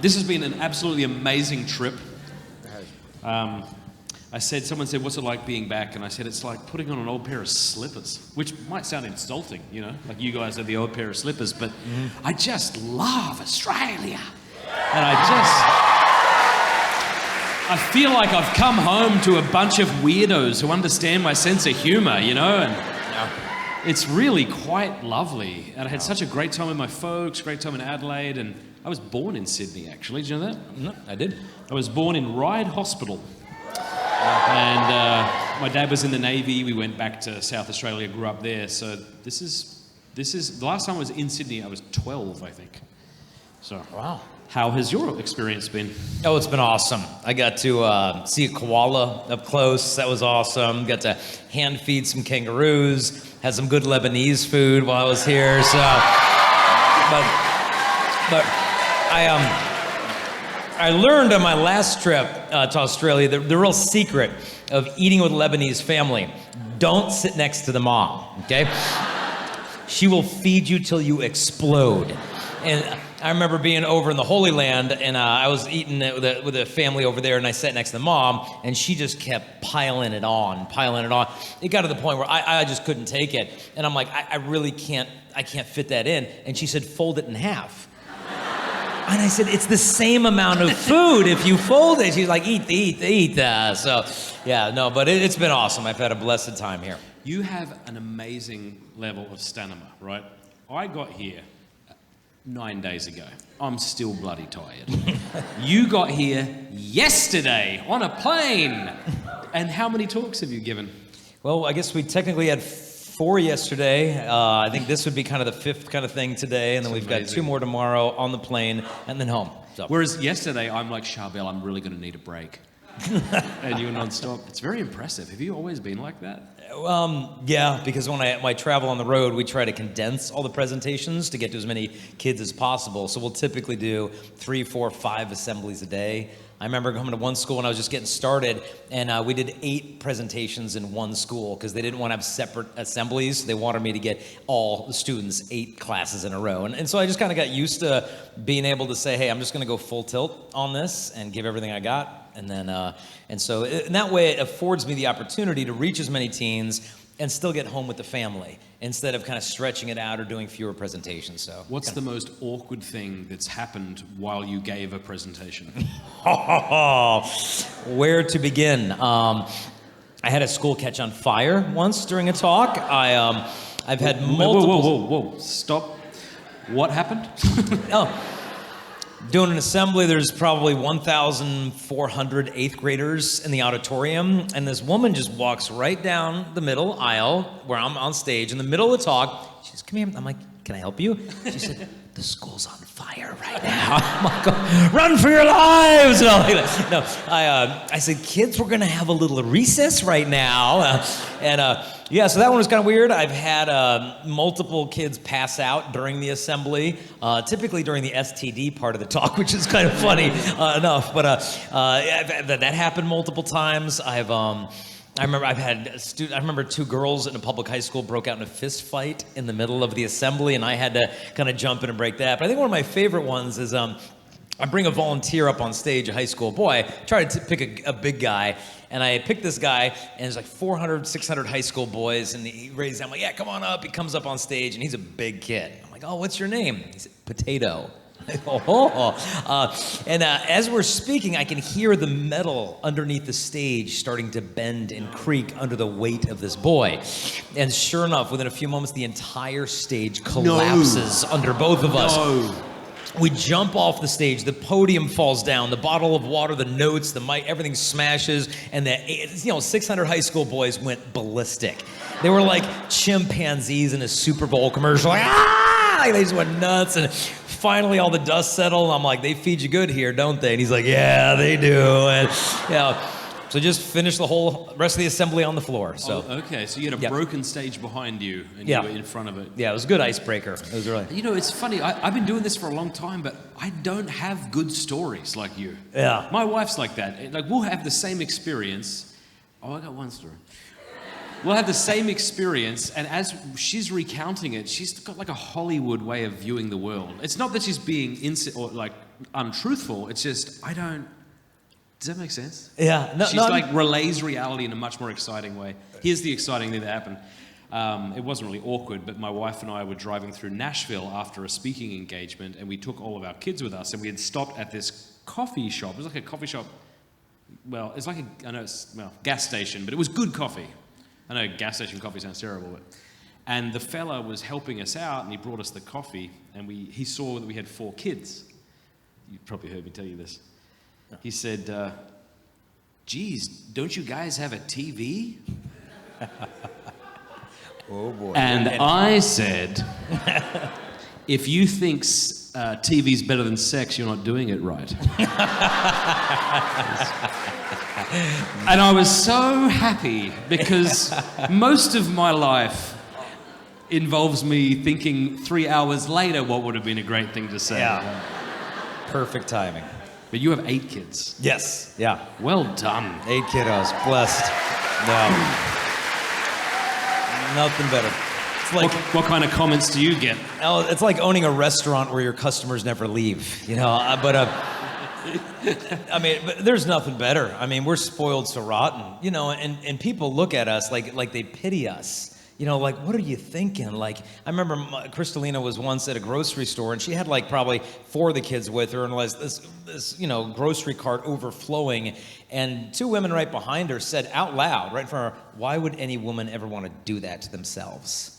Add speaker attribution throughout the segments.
Speaker 1: This has been an absolutely amazing trip. Someone said, what's it like being back? And I said, it's like putting on an old pair of slippers, which might sound insulting, you know, like you guys are the old pair of slippers, but I just love Australia. And I feel like I've come home to a bunch of weirdos who understand my sense of humor, you know, and it's really quite lovely. And I had such a great time with my folks, great time in Adelaide, and I was born in Sydney, actually. Did you know that?
Speaker 2: No, I did.
Speaker 1: I was born in Ryde Hospital. And my dad was in the Navy. We went back to South Australia, grew up there. So this is the last time I was in Sydney, I was 12, I think. So
Speaker 2: wow.
Speaker 1: How has your experience been?
Speaker 2: Oh, it's been awesome. I got to see a koala up close. That was awesome. Got to hand feed some kangaroos. Had some good Lebanese food while I was here. So, but I learned on my last trip to Australia the real secret of eating with a Lebanese family. Don't sit next to the mom, okay? She will feed you till you explode. And I remember being over in the Holy Land, and I was eating with a family over there, and I sat next to the mom, and she just kept piling it on. It got to the point where I just couldn't take it. And I'm like, I really can't fit that in. And she said, fold it in half. And I said, it's the same amount of food if you fold it. She's like, eat. So, yeah, no, but it's been awesome. I've had a blessed time here.
Speaker 1: You have an amazing level of stamina, right? I got here 9 days ago. I'm still bloody tired. You got here yesterday on a plane. And how many talks have you given?
Speaker 2: Well, I guess we technically had 4 yesterday. I think this would be kind of the 5th kind of thing today, and then we've got 2 more tomorrow on the plane, and then home. So.
Speaker 1: Whereas yesterday, I'm like, Charbel, I'm really going to need a break. And you were non-stop. It's very impressive. Have you always been like that?
Speaker 2: Yeah, because when I travel on the road, we try to condense all the presentations to get to as many kids as possible. So we'll typically do 3, 4, 5 assemblies a day. I remember coming to one school when I was just getting started, and we did 8 presentations in one school because they didn't want to have separate assemblies. They wanted me to get all the students 8 classes in a row. And so I just kind of got used to being able to say, hey, I'm just going to go full tilt on this and give everything I got. And then, and that way it affords me the opportunity to reach as many teens and still get home with the family instead of kind of stretching it out or doing fewer presentations. So,
Speaker 1: what's the most awkward thing that's happened while you gave a presentation?
Speaker 2: Where to begin? I had a school catch on fire once during a talk. I've had multiple.
Speaker 1: Whoa! Stop! What happened?
Speaker 2: Doing an assembly, there's probably 1,400 8th graders in the auditorium, and this woman just walks right down the middle aisle where I'm on stage in the middle of the talk. She says, come here. I'm like, can I help you? She said, the school's on fire right now. I'm like, run for your lives! I said, kids, we're gonna have a little recess right now. Yeah, so that one was kind of weird. I've had multiple kids pass out during the assembly, typically during the STD part of the talk, which is kind of funny enough. But that happened multiple times. I remember 2 girls in a public high school broke out in a fist fight in the middle of the assembly, and I had to kind of jump in and break that. But I think one of my favorite ones is I bring a volunteer up on stage, a high school boy, try to pick a big guy, and I picked this guy, and there's like 400, 600 high school boys, and he raises him, I'm like, yeah, come on up. He comes up on stage, and he's a big kid. I'm like, oh, what's your name? He said, Potato. As we're speaking, I can hear the metal underneath the stage starting to bend and creak under the weight of this boy. And sure enough, within a few moments, the entire stage collapses under both of us. We jump off the stage, the podium falls down, the bottle of water, the notes, the mic, everything smashes, and 600 high school boys went ballistic. They were like chimpanzees in a Super Bowl commercial, like, ah! They just went nuts, and finally all the dust settled, and I'm like, they feed you good here, don't they? And he's like, yeah, they do. And so just finished the whole rest of the assembly on the floor. So
Speaker 1: okay, so you had a broken stage behind you, and you were in front of it.
Speaker 2: Yeah, it was a good icebreaker. It was really.
Speaker 1: You know, it's funny. I've been doing this for a long time, but I don't have good stories like you.
Speaker 2: Yeah.
Speaker 1: My wife's like that. Like, we'll have the same experience. Oh, I got one story. We'll have the same experience, and as she's recounting it, she's got like a Hollywood way of viewing the world. It's not that she's being untruthful. It's just, I don't... Does that make sense?
Speaker 2: Yeah.
Speaker 1: She's like relays reality in a much more exciting way. Here's the exciting thing that happened. It wasn't really awkward, but my wife and I were driving through Nashville after a speaking engagement, and we took all of our kids with us, and we had stopped at this coffee shop. It was like a coffee shop. Well, it's like gas station, but it was good coffee. I know gas station coffee sounds terrible, but... And the fella was helping us out, and he brought us the coffee, and he saw that we had 4 kids. You've probably heard me tell you this. He said, geez, don't you guys have a TV?
Speaker 2: Oh, boy.
Speaker 1: And I said, if you think TV's better than sex, you're not doing it right. And I was so happy because most of my life involves me thinking 3 hours later what would have been a great thing to say.
Speaker 2: Yeah. Perfect timing.
Speaker 1: But you have 8 kids.
Speaker 2: Yes. Yeah.
Speaker 1: Well done.
Speaker 2: 8 kiddos. Blessed. No. Nothing better. It's like
Speaker 1: What kind of comments do you get?
Speaker 2: it's like owning a restaurant where your customers never leave. You know, I mean, but there's nothing better. I mean, we're spoiled so rotten. You know, and people look at us like they pity us. You know, like, what are you thinking? Like, I remember Kristalina was once at a grocery store, and she had like probably 4 of the kids with her, and was this grocery cart overflowing, and 2 women right behind her said out loud, right in front of her, "Why would any woman ever want to do that to themselves?"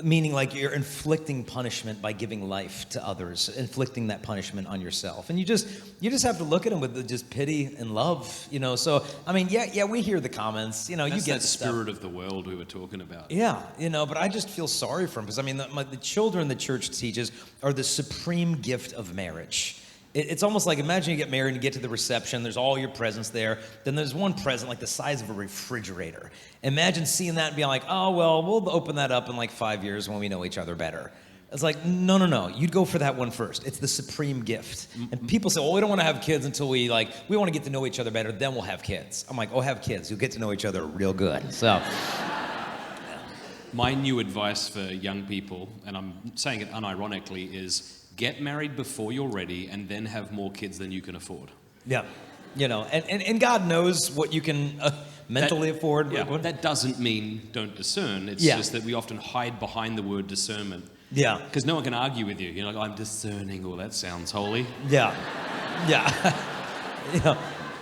Speaker 2: Meaning, like, you're inflicting punishment by giving life to others, inflicting that punishment on yourself, and you just have to look at them with just pity and love, you know. So, I mean, yeah, we hear the comments, you know.
Speaker 1: That's
Speaker 2: you get
Speaker 1: that spirit of the world we were talking about.
Speaker 2: Yeah, you know, but I just feel sorry for him because I mean, the children the church teaches are the supreme gift of marriage. It's almost like, imagine you get married and you get to the reception, there's all your presents there, then there's one present like the size of a refrigerator. Imagine seeing that and being like, oh, well, we'll open that up in like 5 years when we know each other better. It's like, no, you'd go for that one first. It's the supreme gift. And people say, well, we don't want to have kids until we want to get to know each other better, then we'll have kids. I'm like, oh, have kids. You'll get to know each other real good. So...
Speaker 1: My new advice for young people, and I'm saying it unironically, is get married before you're ready and then have more kids than you can afford.
Speaker 2: Yeah. You know, and God knows what you can mentally afford.
Speaker 1: Yeah, that doesn't mean don't discern. It's just that we often hide behind the word discernment.
Speaker 2: Yeah.
Speaker 1: Because no one can argue with you. You're like, I'm discerning. Oh, that sounds holy.
Speaker 2: Yeah. Yeah. You know,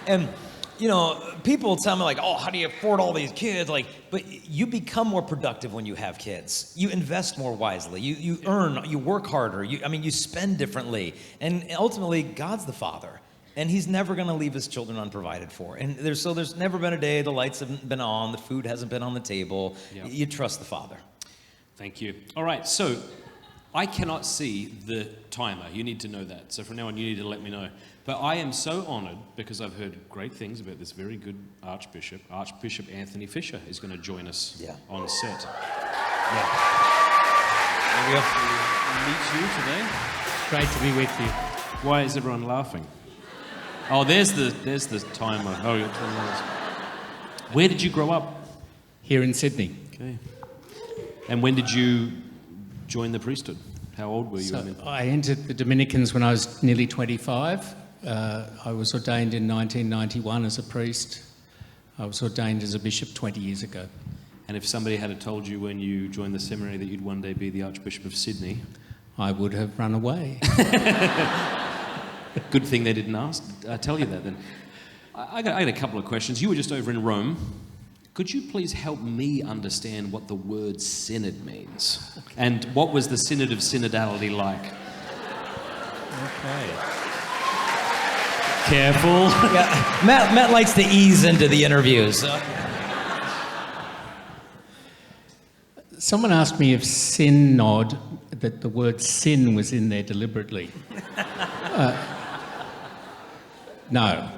Speaker 2: and... You know, people tell me like, oh, how do you afford all these kids? Like, but you become more productive when you have kids. You invest more wisely. You earn, you work harder. You spend differently. And ultimately, God's the Father. And He's never going to leave His children unprovided for. And there's never been a day the lights haven't been on, the food hasn't been on the table. Yep. You trust the Father.
Speaker 1: Thank you. All right, so I cannot see the timer. You need to know that. So from now on, you need to let me know. But I am so honoured because I've heard great things about this very good Archbishop. Archbishop Anthony Fisher is going to join us on set.
Speaker 2: Yeah.
Speaker 1: There we are. Meet you today.
Speaker 3: Great to be with you.
Speaker 1: Why is everyone laughing? Oh, there's the timer. Oh, you're 20 minutes. Where did you grow up?
Speaker 3: Here in Sydney.
Speaker 1: Okay. And when did you join the priesthood? How old were you?
Speaker 3: So I entered the Dominicans when I was nearly 25. I was ordained in 1991 as a priest. I was ordained as a bishop 20 years ago.
Speaker 1: And if somebody had told you when you joined the seminary that you'd one day be the Archbishop of Sydney,
Speaker 3: I would have run away.
Speaker 1: Good thing they didn't tell you that then. I had a couple of questions. You were just over in Rome. Could you please help me understand what the word synod means? And what was the synod of synodality like?
Speaker 3: Okay.
Speaker 1: Careful.
Speaker 2: Yeah, Matt likes to ease into the interviews.
Speaker 3: Someone asked me if synod, that the word sin was in there deliberately. No.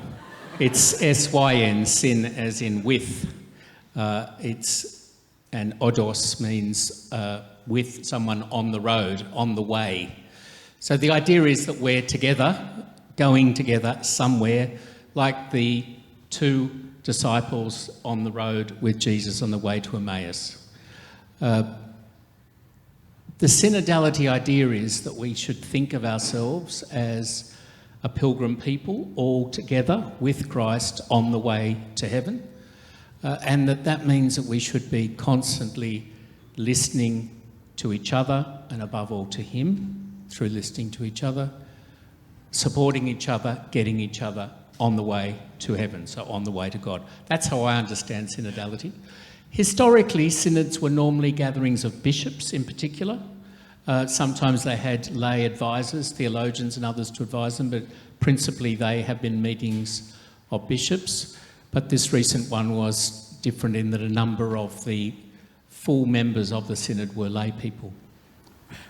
Speaker 3: It's S-Y-N, sin as in with. And odos means with someone on the road, on the way. So the idea is that we're together, going together somewhere, like the 2 disciples on the road with Jesus on the way to Emmaus. The synodality idea is that we should think of ourselves as a pilgrim people all together with Christ on the way to heaven, and that means that we should be constantly listening to each other, and above all to him through listening to each other, supporting each other, getting each other on the way to heaven, so on the way to God. That's how I understand synodality. Historically, synods were normally gatherings of bishops in particular. Sometimes they had lay advisors, theologians and others to advise them, but principally they have been meetings of bishops. But this recent one was different in that a number of the full members of the synod were lay people.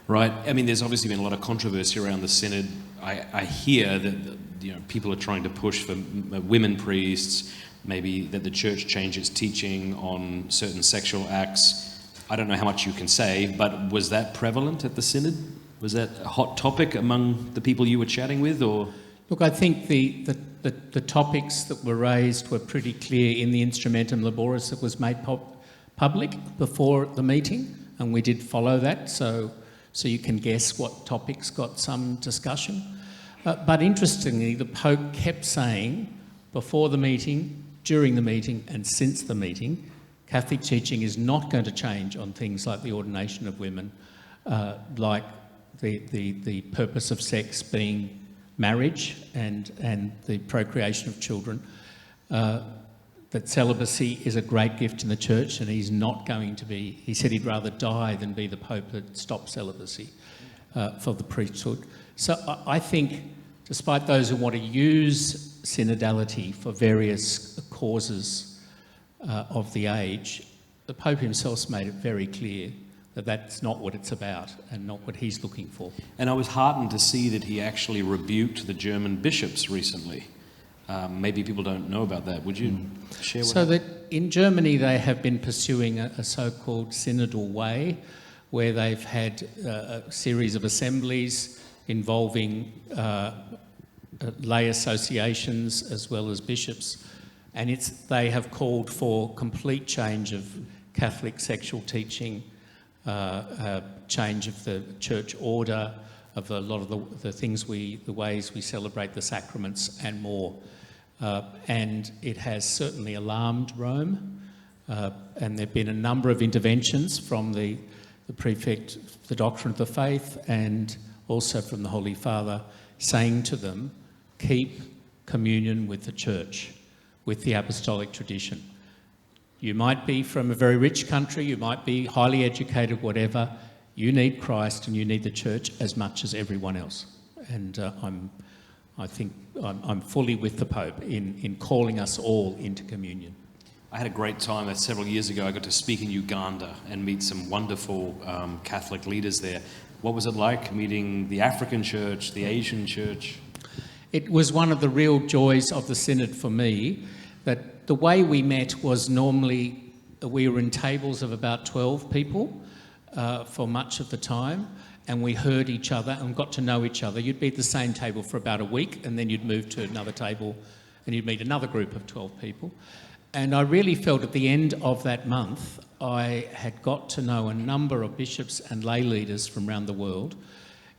Speaker 1: Right. I mean, there's obviously been a lot of controversy around the synod. I hear that people are trying to push for women priests, maybe that the church change its teaching on certain sexual acts. I don't know how much you can say, but was that prevalent at the synod? Was that a hot topic among the people you were chatting with, or?
Speaker 3: Look, I think the topics that were raised were pretty clear in the Instrumentum Laboris that was made public before the meeting, and we did follow that, so you can guess what topics got some discussion. But interestingly, the Pope kept saying before the meeting, during the meeting and since the meeting, Catholic teaching is not going to change on things like the ordination of women, like the purpose of sex being marriage and the procreation of children, that celibacy is a great gift in the church, and he's not going to be, he said he'd rather die than be the Pope that stopped celibacy for the priesthood. So I think, despite those who want to use synodality for various causes of the age, the Pope himself's made it very clear that that's not what it's about and not what he's looking for.
Speaker 1: And I was heartened to see that he actually rebuked the German bishops recently. Maybe people don't know about that. Would you share what
Speaker 3: So that in Germany they have been pursuing a so-called synodal way, where they've had a series of assemblies involving lay associations as well as bishops, and they have called for complete change of Catholic sexual teaching, change of the church order, of a lot of the things the ways we celebrate the sacraments and more. And it has certainly alarmed Rome, and there have been a number of interventions from the prefect, the doctrine of the faith, and also from the Holy Father, saying to them, keep communion with the church, with the apostolic tradition. You might be from a very rich country, you might be highly educated, whatever. You need Christ and you need the church as much as everyone else. And I think I'm fully with the Pope in calling us all into communion.
Speaker 1: I had a great time several years ago. I got to speak in Uganda and meet some wonderful Catholic leaders there. What was it like meeting the African church, the Asian church?
Speaker 3: It was one of the real joys of the synod for me, that the way we met was normally we were in tables of about 12 people for much of the time, and we heard each other and got to know each other. You'd be at the same table for about a week, and then you'd move to another table and you'd meet another group of 12 people. And I really felt at the end of that month, I had got to know a number of bishops and lay leaders from around the world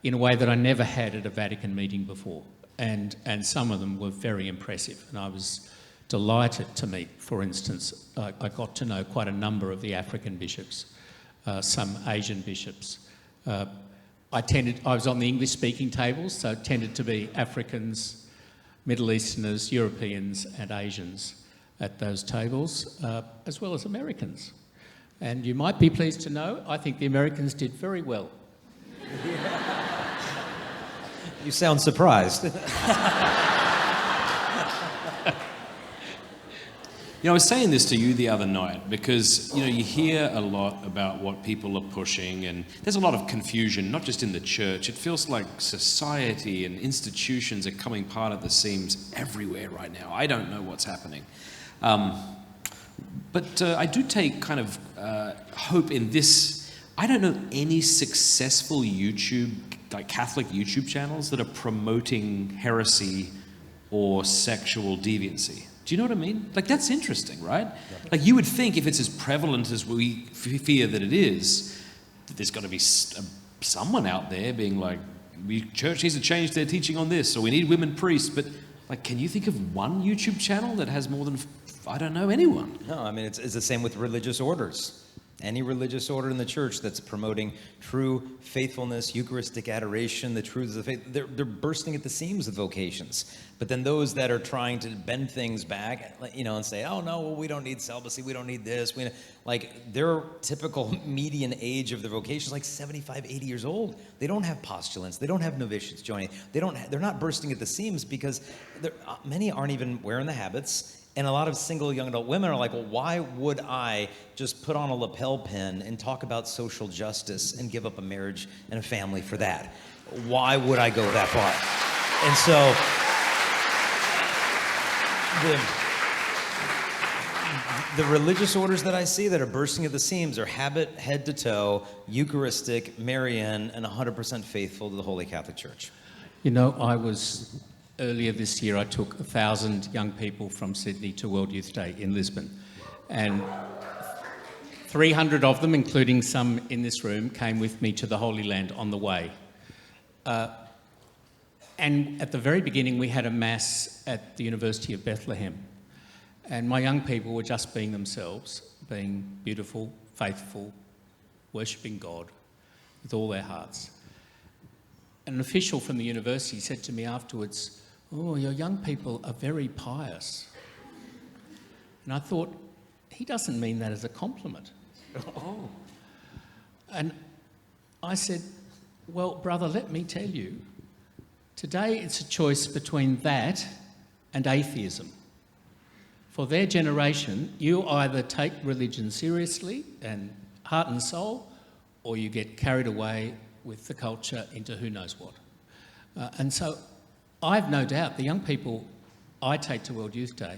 Speaker 3: in a way that I never had at a Vatican meeting before. And some of them were very impressive, and I was delighted to meet. For instance, I got to know quite a number of the African bishops, some Asian bishops. I was on the English-speaking tables, so it tended to be Africans, Middle Easterners, Europeans and Asians at those tables, as well as Americans. And you might be pleased to know, I think the Americans did very well.
Speaker 2: You sound surprised.
Speaker 1: I was saying this to you the other night because, you hear a lot about what people are pushing, and there's a lot of confusion, not just in the church. It feels like society and institutions are coming apart at the seams everywhere right now. I don't know what's happening. But I do take kind of hope in this. I don't know any successful Catholic YouTube channels that are promoting heresy or sexual deviancy. Do you know what I mean? That's interesting, right? You would think if it's as prevalent as we fear that it is, that there's got to be someone out there being like, church needs to change their teaching on this, or we need women priests. But like, can you think of one YouTube channel that has more than, I don't know, anyone?
Speaker 2: No, I mean, it's the same with religious orders. Any religious order in the church that's promoting true faithfulness, Eucharistic adoration, the truths of the faith, they're bursting at the seams with vocations. But then those that are trying to bend things back, and say, oh no, well, we don't need celibacy, we don't need this. Their typical median age of their vocation is like 75, 80 years old. They don't have postulants, they don't have novitiates joining. They're not bursting at the seams because many aren't even wearing the habits. And a lot of single young adult women are like, well, why would I just put on a lapel pin and talk about social justice and give up a marriage and a family for that? Why would I go that far? And so the religious orders that I see that are bursting at the seams are habit, head to toe, Eucharistic, Marian, and 100% faithful to the Holy Catholic Church.
Speaker 3: Earlier this year, I took 1,000 young people from Sydney to World Youth Day in Lisbon. And 300 of them, including some in this room, came with me to the Holy Land on the way. And at the very beginning, we had a mass at the University of Bethlehem. And my young people were just being themselves, being beautiful, faithful, worshipping God with all their hearts. An official from the university said to me afterwards, "Oh, your young people are very pious." And I thought, he doesn't mean that as a compliment.
Speaker 1: Oh.
Speaker 3: And I said, well, brother, let me tell you, today it's a choice between that and atheism. For their generation, you either take religion seriously and heart and soul, or you get carried away with the culture into who knows what. And so I've no doubt the young people I take to World Youth Day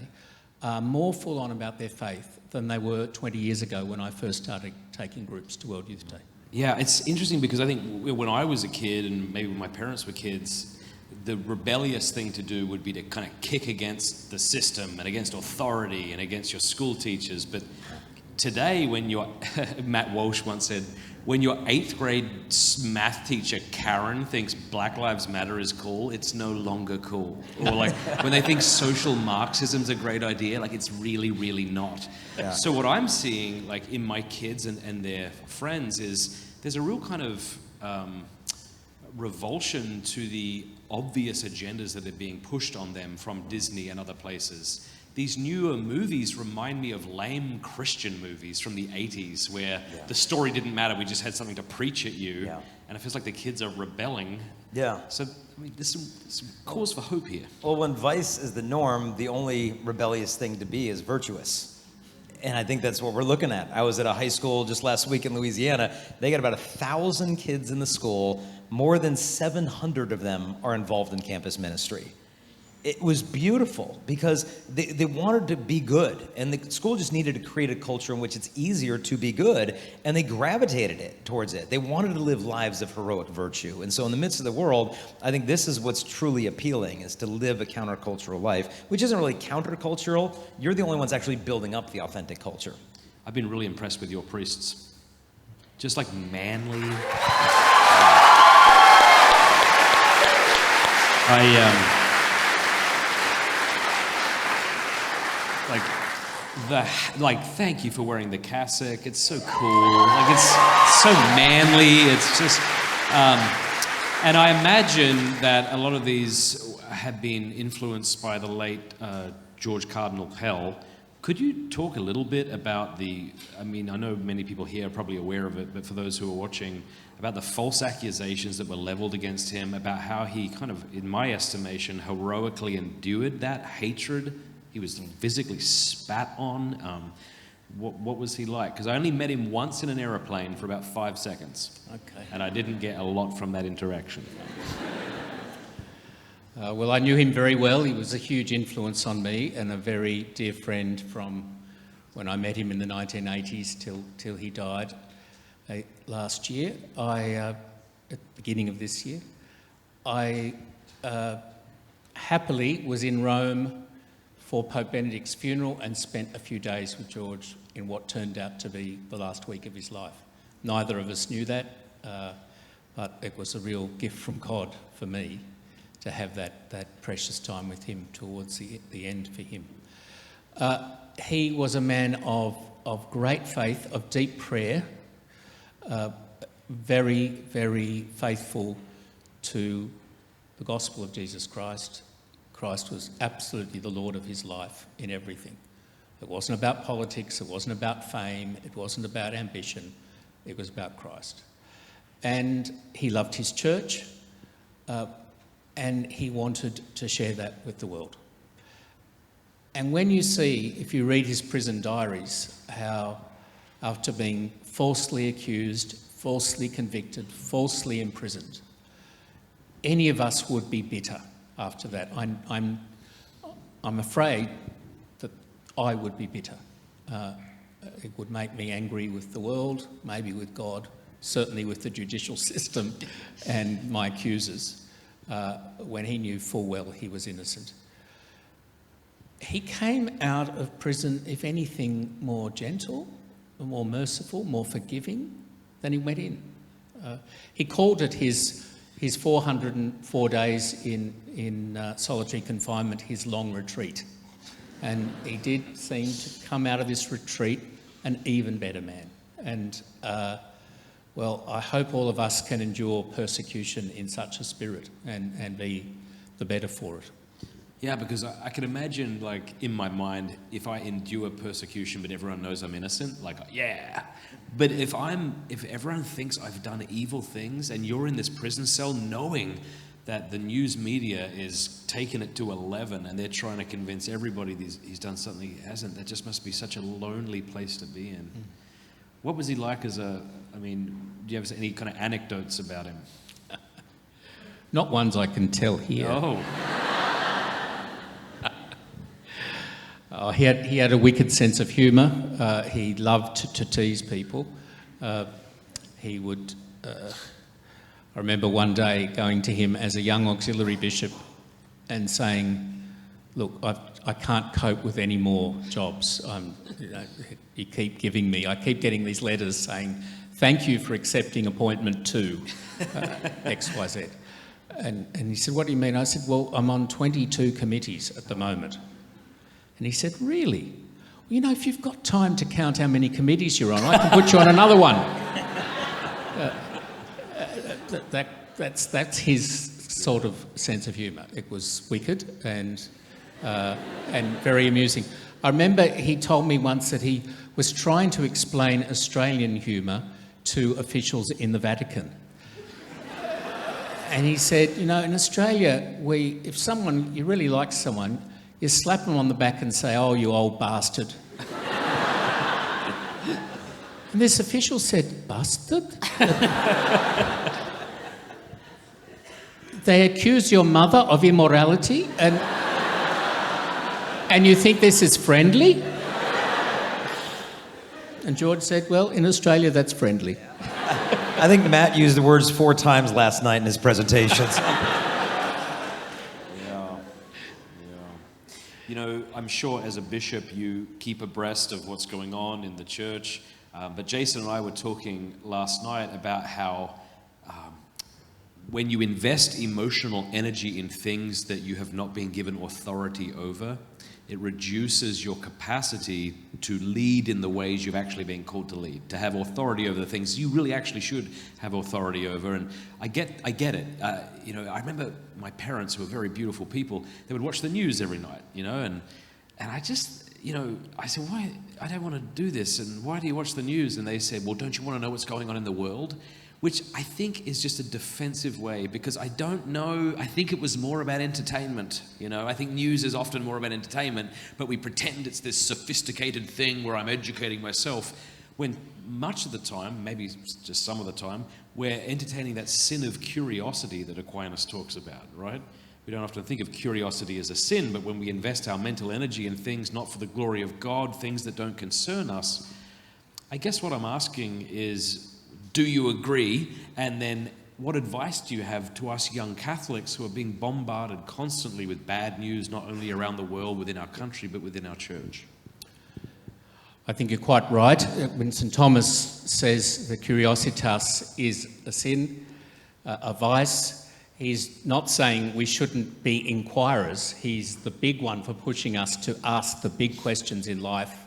Speaker 3: are more full on about their faith than they were 20 years ago when I first started taking groups to World Youth Day.
Speaker 1: Yeah, it's interesting because I think when I was a kid and maybe when my parents were kids, the rebellious thing to do would be to kind of kick against the system and against authority and against your school teachers. But today, when Matt Walsh once said, when your 8th grade math teacher, Karen, thinks Black Lives Matter is cool, it's no longer cool. Or like when they think social Marxism's a great idea, like it's really, really not. Yeah. So what I'm seeing like in my kids and their friends is there's a real kind of revulsion to the obvious agendas that are being pushed on them from Disney and other places. These newer movies remind me of lame Christian movies from the 80s where the story didn't matter, we just had something to preach at you. Yeah. And it feels like the kids are rebelling. Yeah. So, I mean, there's some cause for hope here.
Speaker 2: Well, when vice is the norm, the only rebellious thing to be is virtuous. And I think that's what we're looking at. I was at a high school just last week in Louisiana. They got about 1,000 kids in the school. More than 700 of them are involved in campus ministry. It was beautiful because they wanted to be good, and the school just needed to create a culture in which it's easier to be good, and they gravitated towards it. They wanted to live lives of heroic virtue. And so in the midst of the world, I think this is what's truly appealing, is to live a countercultural life, which isn't really countercultural. You're the only ones actually building up the authentic culture.
Speaker 1: I've been really impressed with your priests. Just like manly. Thank you for wearing the cassock. It's so cool. Like, it's so manly. It's just, and I imagine that a lot of these have been influenced by the late George Cardinal Pell. Could you talk a little bit about I know many people here are probably aware of it, but for those who are watching, about the false accusations that were leveled against him, about how he kind of, in my estimation, heroically endured that hatred. He was physically spat on. What was he like? Because I only met him once in an aeroplane for about 5 seconds. Okay. And I didn't get a lot from that interaction.
Speaker 3: Well, I knew him very well. He was a huge influence on me and a very dear friend from when I met him in the 1980s till he died last year. At the beginning of this year, I happily was in Rome for Pope Benedict's funeral and spent a few days with George in what turned out to be the last week of his life. Neither of us knew that. but it was a real gift from God for me to have that precious time with him towards the end for him. He was a man of great faith, of deep prayer, very, very faithful to the gospel of Jesus Christ. Christ was absolutely the Lord of his life in everything. It wasn't about politics, it wasn't about fame, it wasn't about ambition, it was about Christ. And he loved his church, and he wanted to share that with the world. And when you see, if you read his prison diaries, how after being falsely accused, falsely convicted, falsely imprisoned, any of us would be bitter after that. I'm afraid that I would be bitter. It would make me angry with the world, maybe with God, certainly with the judicial system and my accusers, when he knew full well he was innocent. He came out of prison, if anything, more gentle, more merciful, more forgiving than he went in. He called it his 404 days in solitary confinement, his long retreat. And he did seem to come out of this retreat an even better man. And, well, I hope all of us can endure persecution in such a spirit and be the better for it.
Speaker 1: Yeah, because I can imagine, like, in my mind, if I endure persecution but everyone knows I'm innocent, like, yeah. But if everyone thinks I've done evil things and you're in this prison cell knowing that the news media is taking it to 11 and they're trying to convince everybody he's done something he hasn't, that just must be such a lonely place to be in. What was he like do you have any kind of anecdotes about him?
Speaker 3: Not ones I can tell here.
Speaker 1: Oh.
Speaker 3: He had a wicked sense of humour. He loved to tease people. He would... I remember one day going to him as a young auxiliary bishop and saying, look, I can't cope with any more jobs. You keep giving me... I keep getting these letters saying, thank you for accepting appointment 2, XYZ. And he said, what do you mean? I said, well, I'm on 22 committees at the moment. And he said, really? Well, you know, if you've got time to count how many committees you're on, I can put you on another one. That's his sort of sense of humour. It was wicked and very amusing. I remember he told me once that he was trying to explain Australian humour to officials in the Vatican. And he said, you know, in Australia, if you really like someone, you slap them on the back and say, oh, you old bastard. And this official said, bastard? They accuse your mother of immorality and you think this is friendly? And George said, well, in Australia, that's friendly.
Speaker 4: I think Matt used the words 4 times last night in his presentations.
Speaker 1: You know, I'm sure as a bishop you keep abreast of what's going on in the church, but Jason and I were talking last night about how when you invest emotional energy in things that you have not been given authority over, it reduces your capacity to lead in the ways you've actually been called to lead, to have authority over the things you really actually should have authority over. And I get it. You know, I remember my parents, who were very beautiful people, they would watch the news every night, you know, and I just, you know, I said, why? I don't want to do this. And why do you watch the news? And they said, well, don't you want to know what's going on in the world? Which I think is just a defensive way, because I don't know, I think it was more about entertainment, you know. I think news is often more about entertainment, but we pretend it's this sophisticated thing where I'm educating myself, when much of the time, maybe just some of the time, we're entertaining that sin of curiosity that Aquinas talks about, right? We don't often think of curiosity as a sin, but when we invest our mental energy in things not for the glory of God, things that don't concern us, I guess what I'm asking is, do you agree? And then what advice do you have to us young Catholics who are being bombarded constantly with bad news, not only around the world, within our country, but within our church?
Speaker 3: I think you're quite right. When St. Thomas says the curiositas is a sin, a vice. He's not saying we shouldn't be inquirers. He's the big one for pushing us to ask the big questions in life,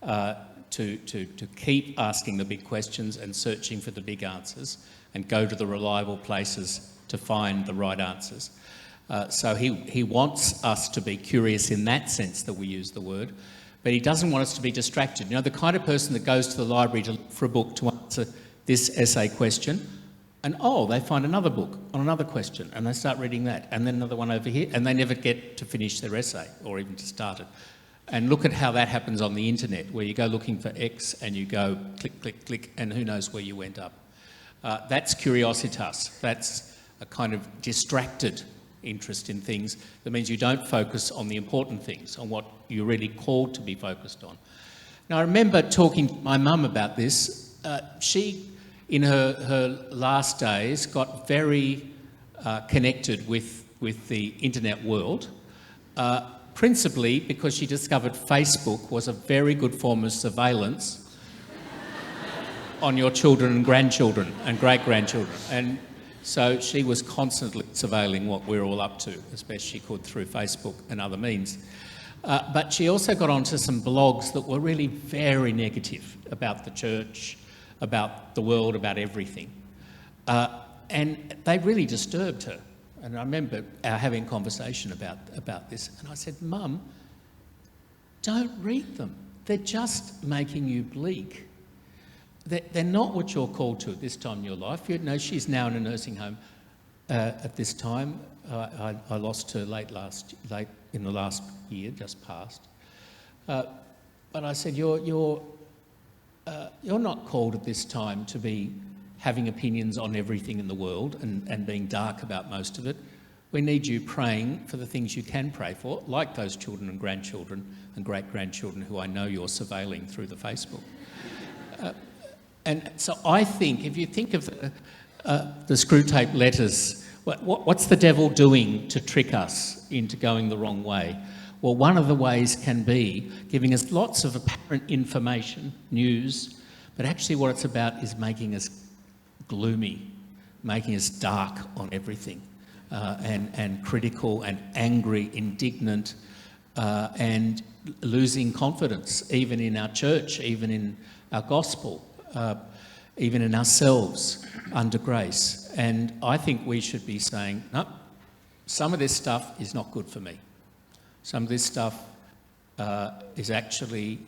Speaker 3: to keep asking the big questions and searching for the big answers and go to the reliable places to find the right answers. So he wants us to be curious in that sense that we use the word, but he doesn't want us to be distracted. You know, the kind of person that goes to the library for a book to answer this essay question, and they find another book on another question, and they start reading that, and then another one over here, and they never get to finish their essay or even to start it. And look at how that happens on the internet, where you go looking for X and you go click, click, click, and who knows where you end up. That's curiositas. That's a kind of distracted interest in things that means you don't focus on the important things, on what you're really called to be focused on. Now, I remember talking to my mum about this. She, in her last days, got very connected with the internet world, principally because she discovered Facebook was a very good form of surveillance on your children and grandchildren and great-grandchildren. And so she was constantly surveilling what we're all up to as best she could through Facebook and other means. But she also got onto some blogs that were really very negative about the church, about the world, about everything. And they really disturbed her. And I remember having a conversation about this. And I said, Mum, don't read them. They're just making you bleak. They're not what you're called to at this time in your life. You know, she's now in a nursing home at this time. I lost her late in the last year, just past. But I said, you're not called at this time to be having opinions on everything in the world and being dark about most of it. We need you praying for the things you can pray for, like those children and grandchildren and great-grandchildren who I know you're surveilling through the Facebook. And so I think, if you think of the screw tape letters, what's the devil doing to trick us into going the wrong way? Well, one of the ways can be giving us lots of apparent information, news, but actually what it's about is making us gloomy, making us dark on everything, and critical and angry, indignant, and losing confidence, even in our church, even in our gospel, even in ourselves under grace. And I think we should be saying, no, some of this stuff is not good for me. Some of this stuff is actually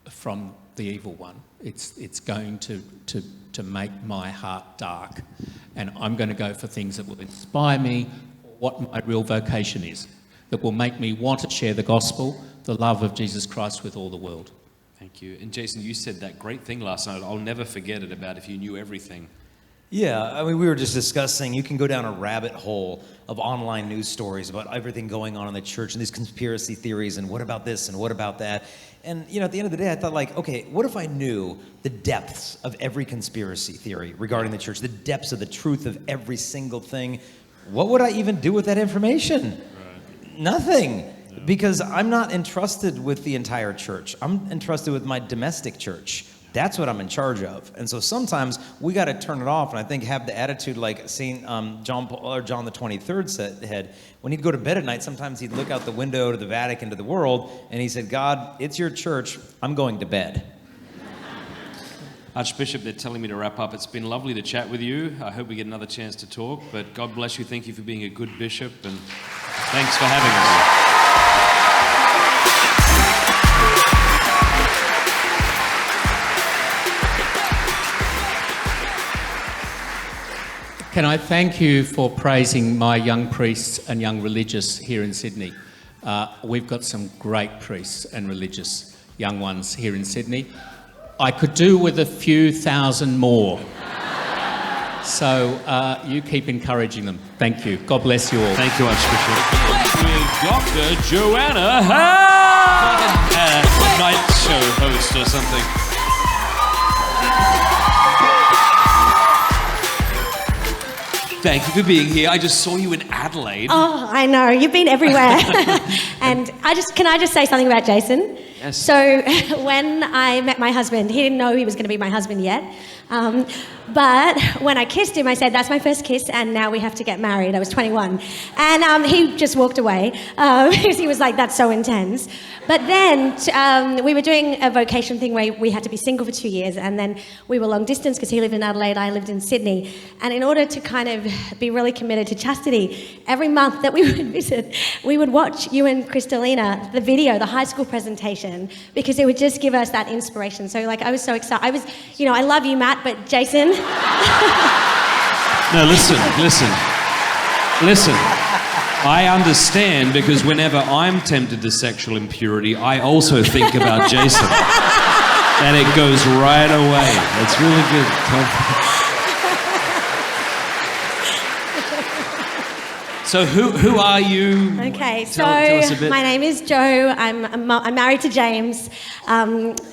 Speaker 3: from the evil one. It's going to make my heart dark, and I'm going to go for things that will inspire me, what my real vocation is, that will make me want to share the gospel, the love of Jesus Christ with all the world.
Speaker 1: Thank you. And Jason, you said that great thing last night. I'll never forget it, about if you knew everything.
Speaker 4: Yeah, I mean, we were just discussing, you can go down a rabbit hole of online news stories about everything going on in the church and these conspiracy theories and what about this and what about that. And, you know, at the end of the day, I thought, like, okay, what if I knew the depths of every conspiracy theory regarding the church, the depths of the truth of every single thing? What would I even do with that information? Right. Nothing. Yeah. Because I'm not entrusted with the entire church. I'm entrusted with my domestic church. That's what I'm in charge of. And so sometimes we got to turn it off, and I think have the attitude like St. John the 23rd had. When he'd go to bed at night, sometimes he'd look out the window to the Vatican, to the world, and he said, God, it's your church. I'm going to bed.
Speaker 1: Archbishop, they're telling me to wrap up. It's been lovely to chat with you. I hope we get another chance to talk, but God bless you. Thank you for being a good bishop, and thanks for having us.
Speaker 3: Can I thank you for praising my young priests and young religious here in Sydney? We've got some great priests and religious young ones here in Sydney. I could do with a few thousand more. So you keep encouraging them. Thank you. God bless you all.
Speaker 1: Thank you, Archbishop. With Dr. Joanna Howe! Like a night show host or something. Thank you for being here. I just saw you in Adelaide.
Speaker 5: Oh, I know. You've been everywhere. And can I just say something about Jason?
Speaker 1: Yes.
Speaker 5: So when I met my husband, he didn't know he was going to be my husband yet. But when I kissed him, I said, that's my first kiss, and now we have to get married. I was 21. And he just walked away because he was like, that's so intense. But then we were doing a vocation thing where we had to be single for 2 years, and then we were long distance because he lived in Adelaide, I lived in Sydney. And in order to kind of be really committed to chastity, every month that we would visit, we would watch you and Kristalina, the video, the high school presentation, because it would just give us that inspiration. So like I was so excited. I love you, Matt, but Jason.
Speaker 1: No, listen. I understand, because whenever I'm tempted to sexual impurity, I also think about Jason. And it goes right away. That's really good. So who are you?
Speaker 5: Okay,
Speaker 1: Tell us a bit.
Speaker 5: My name is Jo. I'm married to James.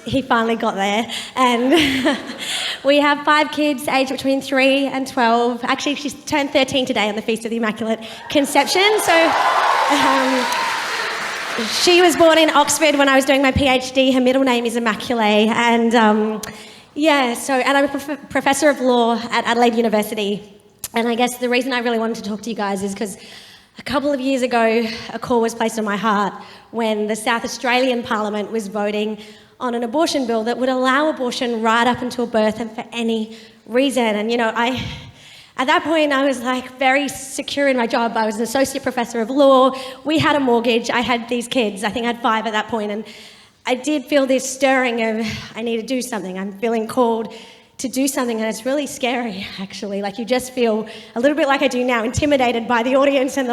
Speaker 5: He finally got there. And we have 5 kids aged between 3 and 12. Actually, she's turned 13 today on the Feast of the Immaculate Conception. So she was born in Oxford when I was doing my PhD. Her middle name is Immaculée. And and I'm a professor of law at Adelaide University. And I guess the reason I really wanted to talk to you guys is because a couple of years ago, a call was placed on my heart when the South Australian Parliament was voting on an abortion bill that would allow abortion right up until birth and for any reason. And, at that point, I was like very secure in my job. I was an associate professor of law. We had a mortgage. I had these kids. I think I had 5 at that point. And I did feel this stirring of, I need to do something. I'm feeling called to do something, and it's really scary, actually. Like, you just feel a little bit like I do now, intimidated by the audience and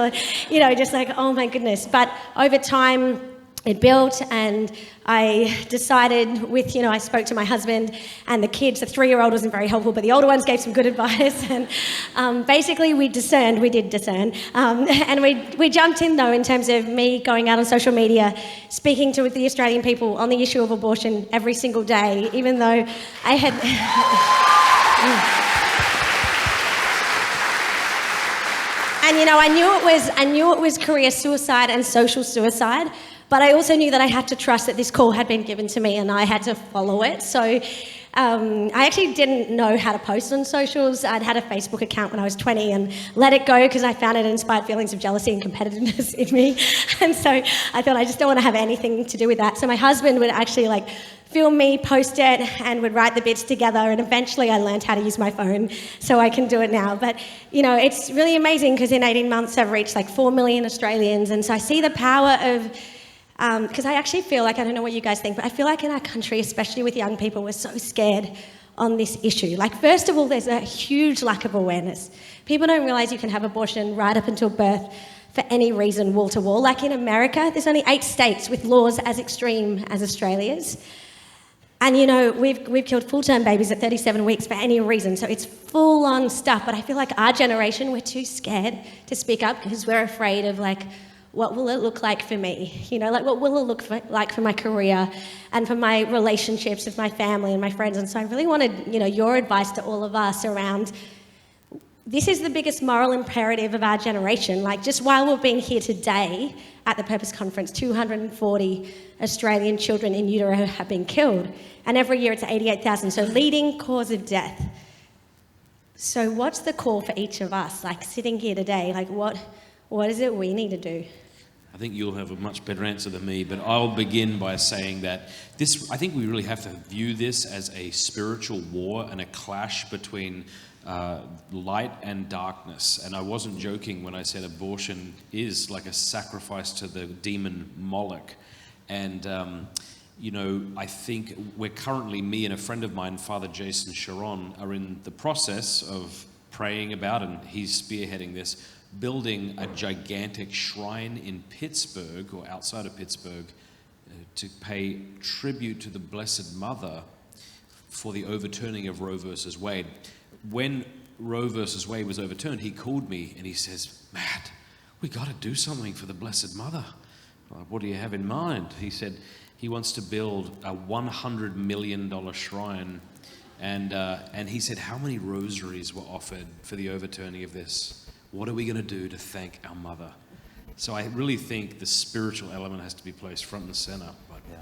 Speaker 5: just like, oh my goodness. But over time, it built, and I decided I spoke to my husband and the kids. The 3-year-old wasn't very helpful, but the older ones gave some good advice. And basically, we did discern. And we jumped in, though, in terms of me going out on social media, speaking to the Australian people on the issue of abortion every single day, even though I had... And, I knew it was career suicide and social suicide. But I also knew that I had to trust that this call had been given to me and I had to follow it. So I actually didn't know how to post on socials. I'd had a Facebook account when I was 20 and let it go because I found it inspired feelings of jealousy and competitiveness in me. And so I thought I just don't want to have anything to do with that. So my husband would actually film me, post it, and would write the bits together. And eventually I learned how to use my phone, so I can do it now. But, it's really amazing because in 18 months I've reached 4 million Australians. And so I see the power of... Because I actually feel like, I don't know what you guys think, but I feel like in our country, especially with young people, we're so scared on this issue. First of all, there's a huge lack of awareness. People don't realise you can have abortion right up until birth for any reason, wall to wall. In America, there's only 8 states with laws as extreme as Australia's. And, we've killed full-term babies at 37 weeks for any reason, so it's full-on stuff. But I feel like our generation, we're too scared to speak up because we're afraid of, what will it look like for me? What will it look like for my career and for my relationships with my family and my friends? And so I really wanted, your advice to all of us around, this is the biggest moral imperative of our generation. Just while we've been here today at the Purpose Conference, 240 Australian children in utero have been killed. And every year it's 88,000, so leading cause of death. So what's the call for each of us, sitting here today? What is it we need to do?
Speaker 1: I think you'll have a much better answer than me, but I'll begin by saying that I think we really have to view this as a spiritual war and a clash between light and darkness. And I wasn't joking when I said abortion is like a sacrifice to the demon Moloch. And, I think we're currently, me and a friend of mine, Father Jason Sharon, are in the process of praying about, and he's spearheading this, building a gigantic shrine in Pittsburgh, or outside of Pittsburgh, to pay tribute to the Blessed Mother for the overturning of Roe versus Wade. When Roe versus Wade was overturned, he called me and he says, Matt, we got to do something for the Blessed Mother. What do you have in mind? He said he wants to build a $100 million shrine. And he said, how many rosaries were offered for the overturning of this? What are we going to do to thank our mother? So I really think the spiritual element has to be placed front and center. But
Speaker 4: yeah.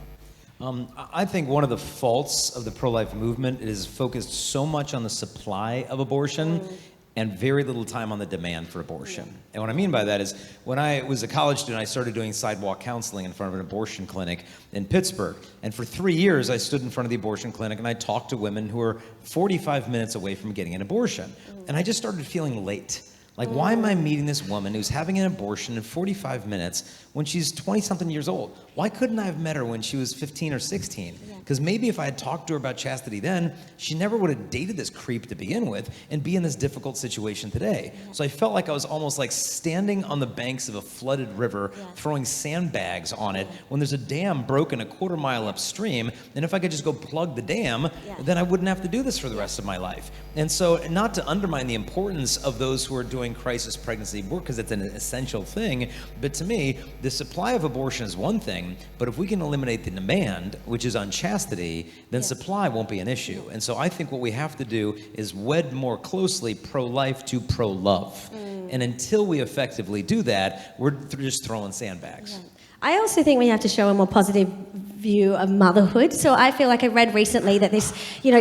Speaker 4: I think one of the faults of the pro-life movement is focused so much on the supply of abortion and very little time on the demand for abortion. And what I mean by that is, when I was a college student, I started doing sidewalk counseling in front of an abortion clinic in Pittsburgh. And for 3 years, I stood in front of the abortion clinic and I talked to women who were 45 minutes away from getting an abortion. And I just started feeling late. Like, why am I meeting this woman who's having an abortion in 45 minutes when she's 20-something years old? Why couldn't I have met her when she was 15 or 16? Because maybe if I had talked to her about chastity then, she never would have dated this creep to begin with and be in this difficult situation today. So I felt like I was almost like standing on the banks of a flooded river, throwing sandbags on it when there's a dam broken a quarter mile upstream, and if I could just go plug the dam, then I wouldn't have to do this for the rest of my life. And so, not to undermine the importance of those who are doing crisis pregnancy work, because it's an essential thing, but to me, the supply of abortion is one thing, but if we can eliminate the demand, which is on chastity, then supply won't be an issue. And so I think what we have to do is wed more closely pro-life to pro-love. And until we effectively do that, we're just throwing sandbags.
Speaker 5: I also think we have to show a more positive view of motherhood. So I feel like I read recently that this,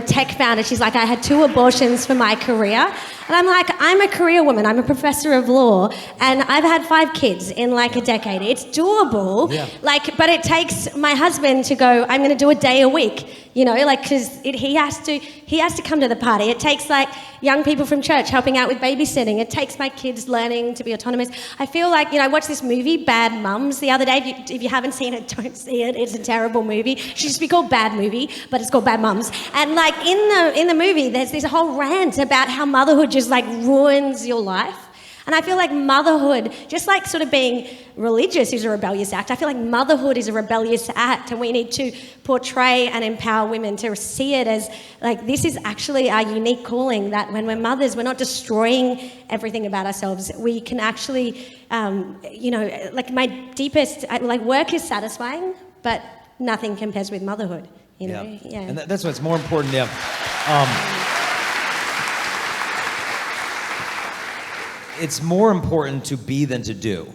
Speaker 5: tech founder, she's like, I had 2 abortions for my career. And I'm like, I'm a career woman. I'm a professor of law. And I've had 5 kids in like a decade. It's doable. But it takes my husband to go, I'm going to do a day a week. Because he has to come to the party. It takes like young people from church helping out with babysitting. It takes my kids learning to be autonomous. I feel like, I watched this movie, Bad Mums, the other day. If you haven't seen it, don't see it. It's a terrible movie. It should just be called Bad Movie, but it's called Bad Mums. And like in the movie, there's this whole rant about how motherhood just like ruins your life. And I feel like motherhood, just like sort of being religious is a rebellious act, I feel like motherhood is a rebellious act, and we need to portray and empower women to see it as like this is actually our unique calling, that when we're mothers, we're not destroying everything about ourselves. We can actually, like my deepest, like work is satisfying, but nothing compares with motherhood, you know?
Speaker 4: And that's what's more important, it's more important to be than to do.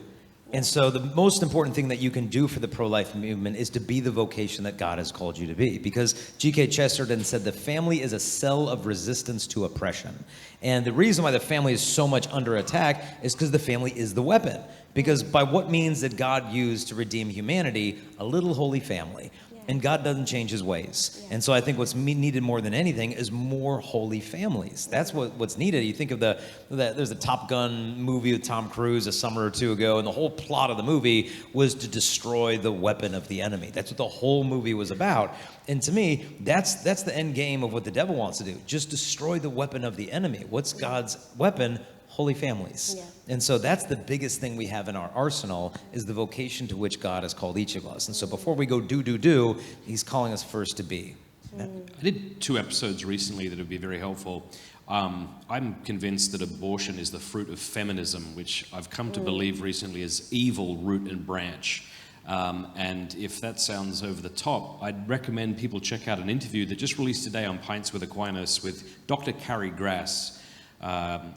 Speaker 4: And so the most important thing that you can do for the pro-life movement is to be the vocation that God has called you to be. Because G.K. Chesterton said the family is a cell of resistance to oppression. And the reason why the family is so much under attack is because the family is the weapon. Because by what means did God use to redeem humanity? A little holy family. And God doesn't change his ways. And so I think what's needed more than anything is more holy families. That's what's needed. You think of there's a Top Gun movie with Tom Cruise a summer or 2 ago, and the whole plot of the movie was to destroy the weapon of the enemy. That's what the whole movie was about. And to me, that's the end game of what the devil wants to do. Just destroy the weapon of the enemy. What's God's weapon? Holy families. And so that's the biggest thing we have in our arsenal, is the vocation to which God has called each of us. And so before we go do, he's calling us first to be.
Speaker 1: I did 2 episodes recently that would be very helpful. I'm convinced that abortion is the fruit of feminism, which I've come to believe recently is evil root and branch. And if that sounds over the top, I'd recommend people check out an interview that just released today on Pints with Aquinas with Dr. Carrie Grass,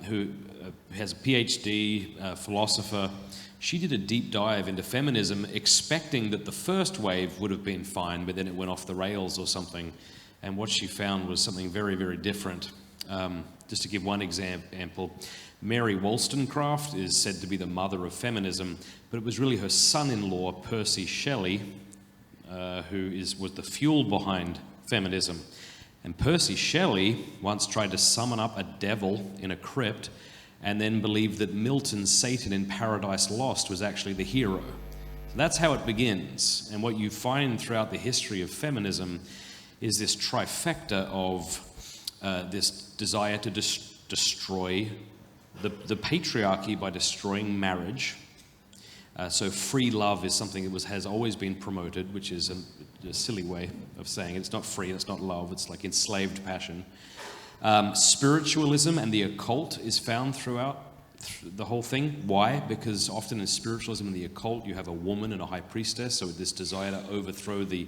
Speaker 1: who has a PhD, philosopher. She did a deep dive into feminism, expecting that the first wave would have been fine, but then it went off the rails or something. And what she found was something very, very different. Just to give one example, Mary Wollstonecraft is said to be the mother of feminism, but it was really her son-in-law, Percy Shelley, who was the fuel behind feminism. And Percy Shelley once tried to summon up a devil in a crypt and then believed that Milton's Satan in Paradise Lost was actually the hero. So that's how it begins. And what you find throughout the history of feminism is this trifecta of this desire to destroy the patriarchy by destroying marriage. So free love is something that has always been promoted, which is a silly way of saying it. It's not free, it's not love, it's like enslaved passion. Spiritualism and the occult is found throughout the whole thing. Why? Because often in spiritualism and the occult, you have a woman and a high priestess, so this desire to overthrow the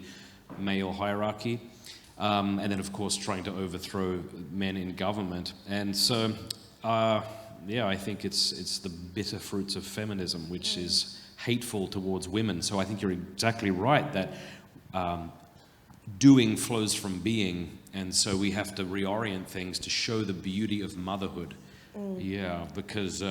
Speaker 1: male hierarchy. And then, of course, trying to overthrow men in government. And so, I think it's the bitter fruits of feminism, which is hateful towards women. So I think you're exactly right that doing flows from being, and so we have to reorient things to show the beauty of motherhood. Yeah, because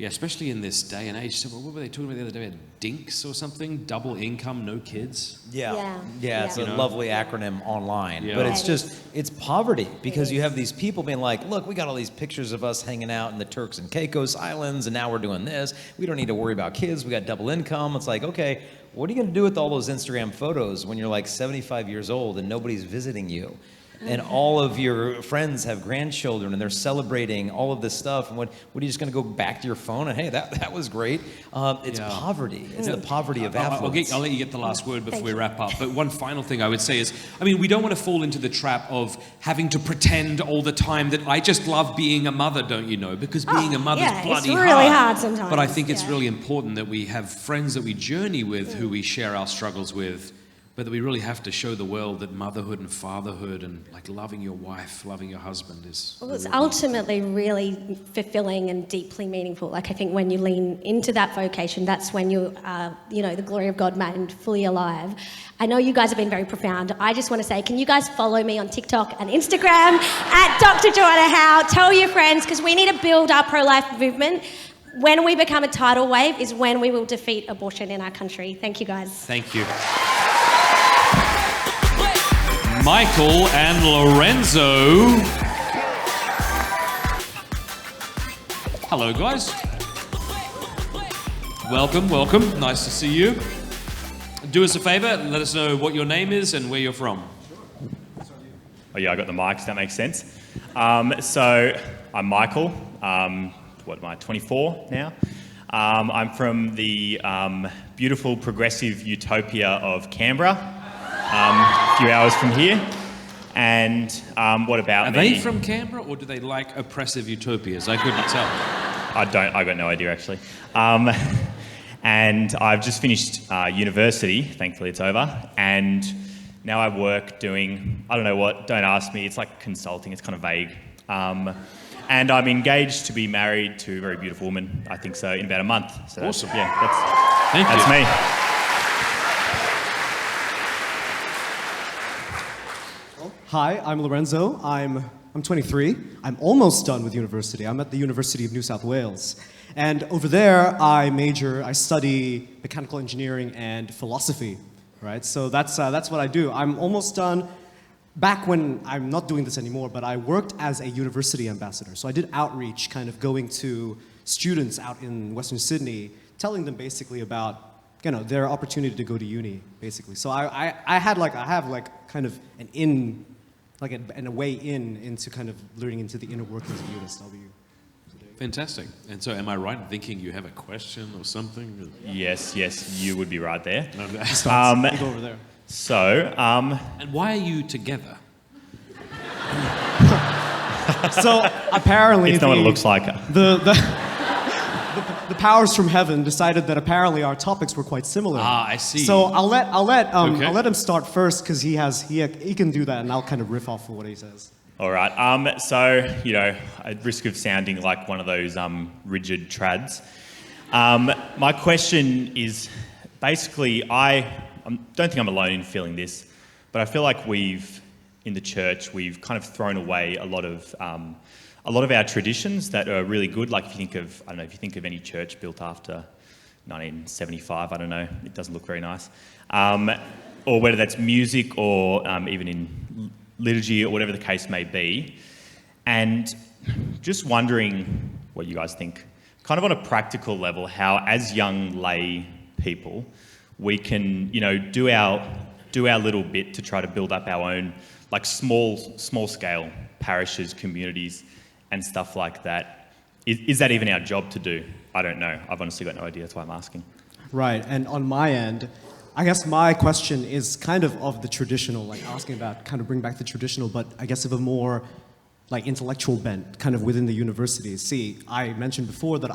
Speaker 1: especially in this day and age. So what were they talking about the other day? Dinks or something? Double income, no kids.
Speaker 4: Yeah, it's
Speaker 1: You
Speaker 4: a
Speaker 1: know?
Speaker 4: lovely acronym online,
Speaker 1: Yeah.
Speaker 4: but it's
Speaker 5: Yeah, it
Speaker 4: just, it's poverty, because you have these people being like, look, we got all these pictures of us hanging out in the Turks and Caicos Islands, and now we're doing this. We don't need to worry about kids. We got double income. It's like, okay, what are you going to do with all those Instagram photos when you're like 75 years old and nobody's visiting you? And all of your friends have grandchildren and they're celebrating all of this stuff. And what are you just going to go back to your phone and, hey, that was great? It's
Speaker 1: Yeah.
Speaker 4: poverty. It's the poverty of affluence.
Speaker 1: I'll let you get the last word before
Speaker 5: Thank
Speaker 1: we
Speaker 5: you.
Speaker 1: wrap up. But one final thing I would say is, I mean, we don't want to fall into the trap of having to pretend all the time that I just love being a mother, don't you know? Because being a mother's
Speaker 5: yeah,
Speaker 1: bloody
Speaker 5: it's really hard sometimes,
Speaker 1: But I think it's
Speaker 5: yeah.
Speaker 1: really important that we have friends that we journey with who we share our struggles with, but that we really have to show the world that motherhood and fatherhood and like loving your wife, loving your husband is...
Speaker 5: Well, it's
Speaker 1: really
Speaker 5: ultimately really fulfilling and deeply meaningful. Like, I think when you lean into that vocation, that's when you are, the glory of God made fully alive. I know you guys have been very profound. I just want to say, can you guys follow me on TikTok and Instagram at Dr. Joanna Howe? Tell your friends, because we need to build our pro-life movement. When we become a tidal wave is when we will defeat abortion in our country. Thank you, guys.
Speaker 1: Thank you. Michael and Lorenzo. Hello, guys. Welcome. Nice to see you. Do us a favor, let us know what your name is and where you're from.
Speaker 6: Oh yeah, I got the mic, so that makes sense. So I'm Michael. What am I, 24 now? I'm from the beautiful progressive utopia of Canberra, a few hours from here. And what about
Speaker 1: Are
Speaker 6: me?
Speaker 1: they from Canberra or do they like oppressive utopias? I couldn't tell.
Speaker 6: I got no idea actually. And I've just finished university, thankfully it's over, and now I work doing, I don't know what, don't ask me, it's like consulting, it's kind of vague. And I'm engaged to be married to a very beautiful woman, I think so, in about a month. So
Speaker 1: Awesome.
Speaker 6: That's
Speaker 1: Thank you.
Speaker 6: me.
Speaker 7: Hi, I'm Lorenzo. I'm 23. I'm almost done with university. I'm at the University of New South Wales. And over there, I study mechanical engineering and philosophy, right? So that's what I do. I'm almost done. Back when I'm not doing this anymore, but I worked as a university ambassador. So I did outreach, kind of going to students out in Western Sydney, telling them basically about their opportunity to go to uni, basically. So I have kind of an in, like a way into kind of learning into the inner workings of UNSW.
Speaker 1: Fantastic. And so am I right in thinking you have a question or something?
Speaker 6: Yes, you would be right there.
Speaker 7: You go over there.
Speaker 6: So,
Speaker 1: And why are you together?
Speaker 7: So apparently
Speaker 6: it's not what it looks like.
Speaker 7: The powers from heaven decided that apparently our topics were quite similar.
Speaker 1: Ah, I see.
Speaker 7: So I'll
Speaker 1: Okay.
Speaker 7: let him start first because he can do that, and I'll kind of riff off of what he says.
Speaker 6: All right. So, at risk of sounding like one of those rigid trads, my question is basically, I don't think I'm alone in feeling this, but I feel like in the church, we've kind of thrown away a lot of our traditions that are really good. Like if you think of any church built after 1975, I don't know, it doesn't look very nice. Or whether that's music or even in liturgy or whatever the case may be. And just wondering what you guys think, kind of on a practical level, how as young lay people, we can, do our little bit to try to build up our own, like small scale parishes, communities, and stuff like that. Is that even our job to do? I don't know. I've honestly got no idea. That's why I'm asking.
Speaker 7: Right, and on my end, I guess my question is kind of the traditional, like asking about kind of bring back the traditional, but I guess of a more like intellectual bent, kind of within the universities. See, I mentioned before that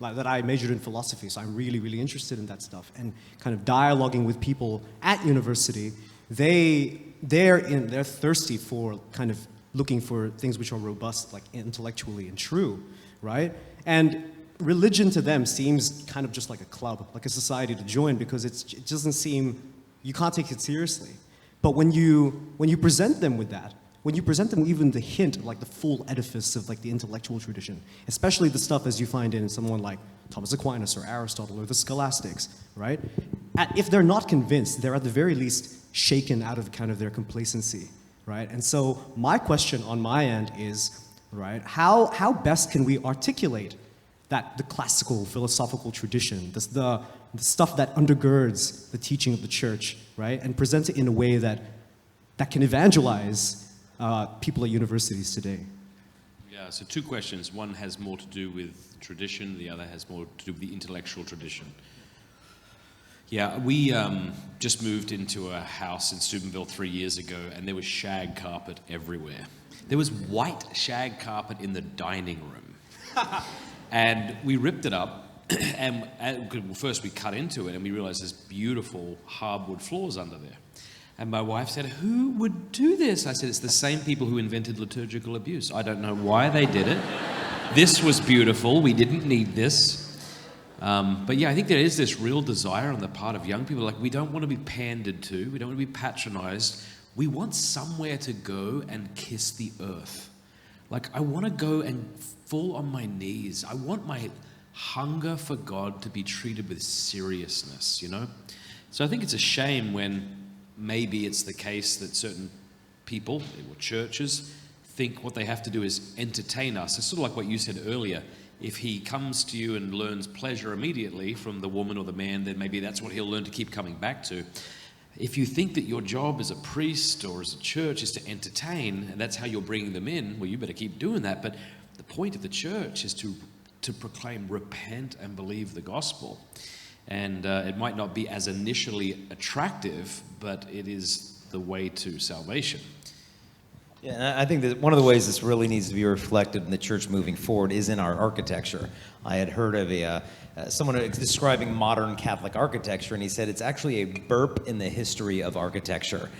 Speaker 7: that I majored in philosophy, so I'm really, really interested in that stuff. And kind of dialoguing with people at university, they're thirsty for kind of looking for things which are robust, like intellectually and true, right? And religion to them seems kind of just like a club, like a society to join, because it doesn't seem You can't take it seriously. But when you present them with that, when you present them even the hint of like the full edifice of like the intellectual tradition, especially the stuff as you find in someone like Thomas Aquinas or Aristotle or the scholastics, right? If they're not convinced, they're at the very least shaken out of kind of their complacency, right? And so my question on my end is, right, how best can we articulate that the classical philosophical tradition, the stuff that undergirds the teaching of the church, right, and present it in a way that can evangelize people at universities today?
Speaker 1: Yeah, so two questions. One has more to do with tradition, the other has more to do with the intellectual tradition. Yeah, we just moved into a house in Steubenville 3 years ago, and there was shag carpet everywhere. There was white shag carpet in the dining room. And we ripped it up, and first we cut into it, and we realized there's beautiful hardwood floors under there. And my wife said, "Who would do this?" I said, "It's the same people who invented liturgical abuse. I don't know why they did it. This was beautiful. We didn't need this." But yeah, I think there is this real desire on the part of young people. Like, we don't want to be pandered to. We don't want to be patronized. We want somewhere to go and kiss the earth. Like, I want to go and fall on my knees. I want my hunger for God to be treated with seriousness, you know? So I think it's a shame when maybe it's the case that certain people or churches think what they have to do is entertain us. It's sort of like what you said earlier. If he comes to you and learns pleasure immediately from the woman or the man, then maybe that's what he'll learn to keep coming back to. If you think that your job as a priest or as a church is to entertain, and that's how you're bringing them in, well, you better keep doing that. But the point of the church is to proclaim, repent and believe the gospel. And it might not be as initially attractive, but it is the way to salvation.
Speaker 4: Yeah, and I think that one of the ways this really needs to be reflected in the church moving forward is in our architecture. I had heard of someone describing modern Catholic architecture, and he said it's actually a burp in the history of architecture.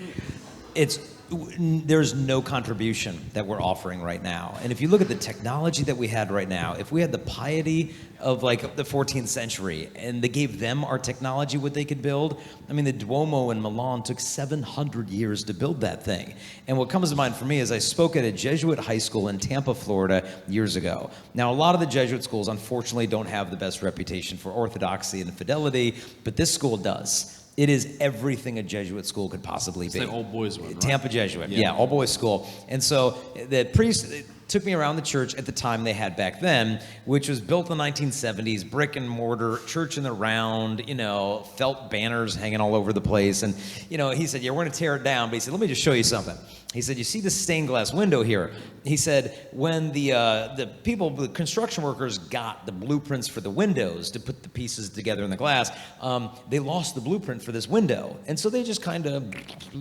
Speaker 4: There's no contribution that we're offering right now. And if you look at the technology that we had right now, if we had the piety of like the 14th century and they gave them our technology, what they could build, I mean, the Duomo in Milan took 700 years to build that thing. And what comes to mind for me is I spoke at a Jesuit high school in Tampa, Florida years ago. Now, a lot of the Jesuit schools, unfortunately, don't have the best reputation for orthodoxy and fidelity, but this school does. It is everything a Jesuit school could possibly be.
Speaker 1: It's the old boys one, right?
Speaker 4: Tampa Jesuit, yeah, all boys school. And so the priest took me around the church at the time they had back then, which was built in the 1970s, brick and mortar, church in the round, you know, felt banners hanging all over the place. And, you know, he said, yeah, we're going to tear it down. But he said, let me just show you something. He said, you see this stained glass window here? He said, when the people, the construction workers got the blueprints for the windows to put the pieces together in the glass, they lost the blueprint for this window. And so they just kind of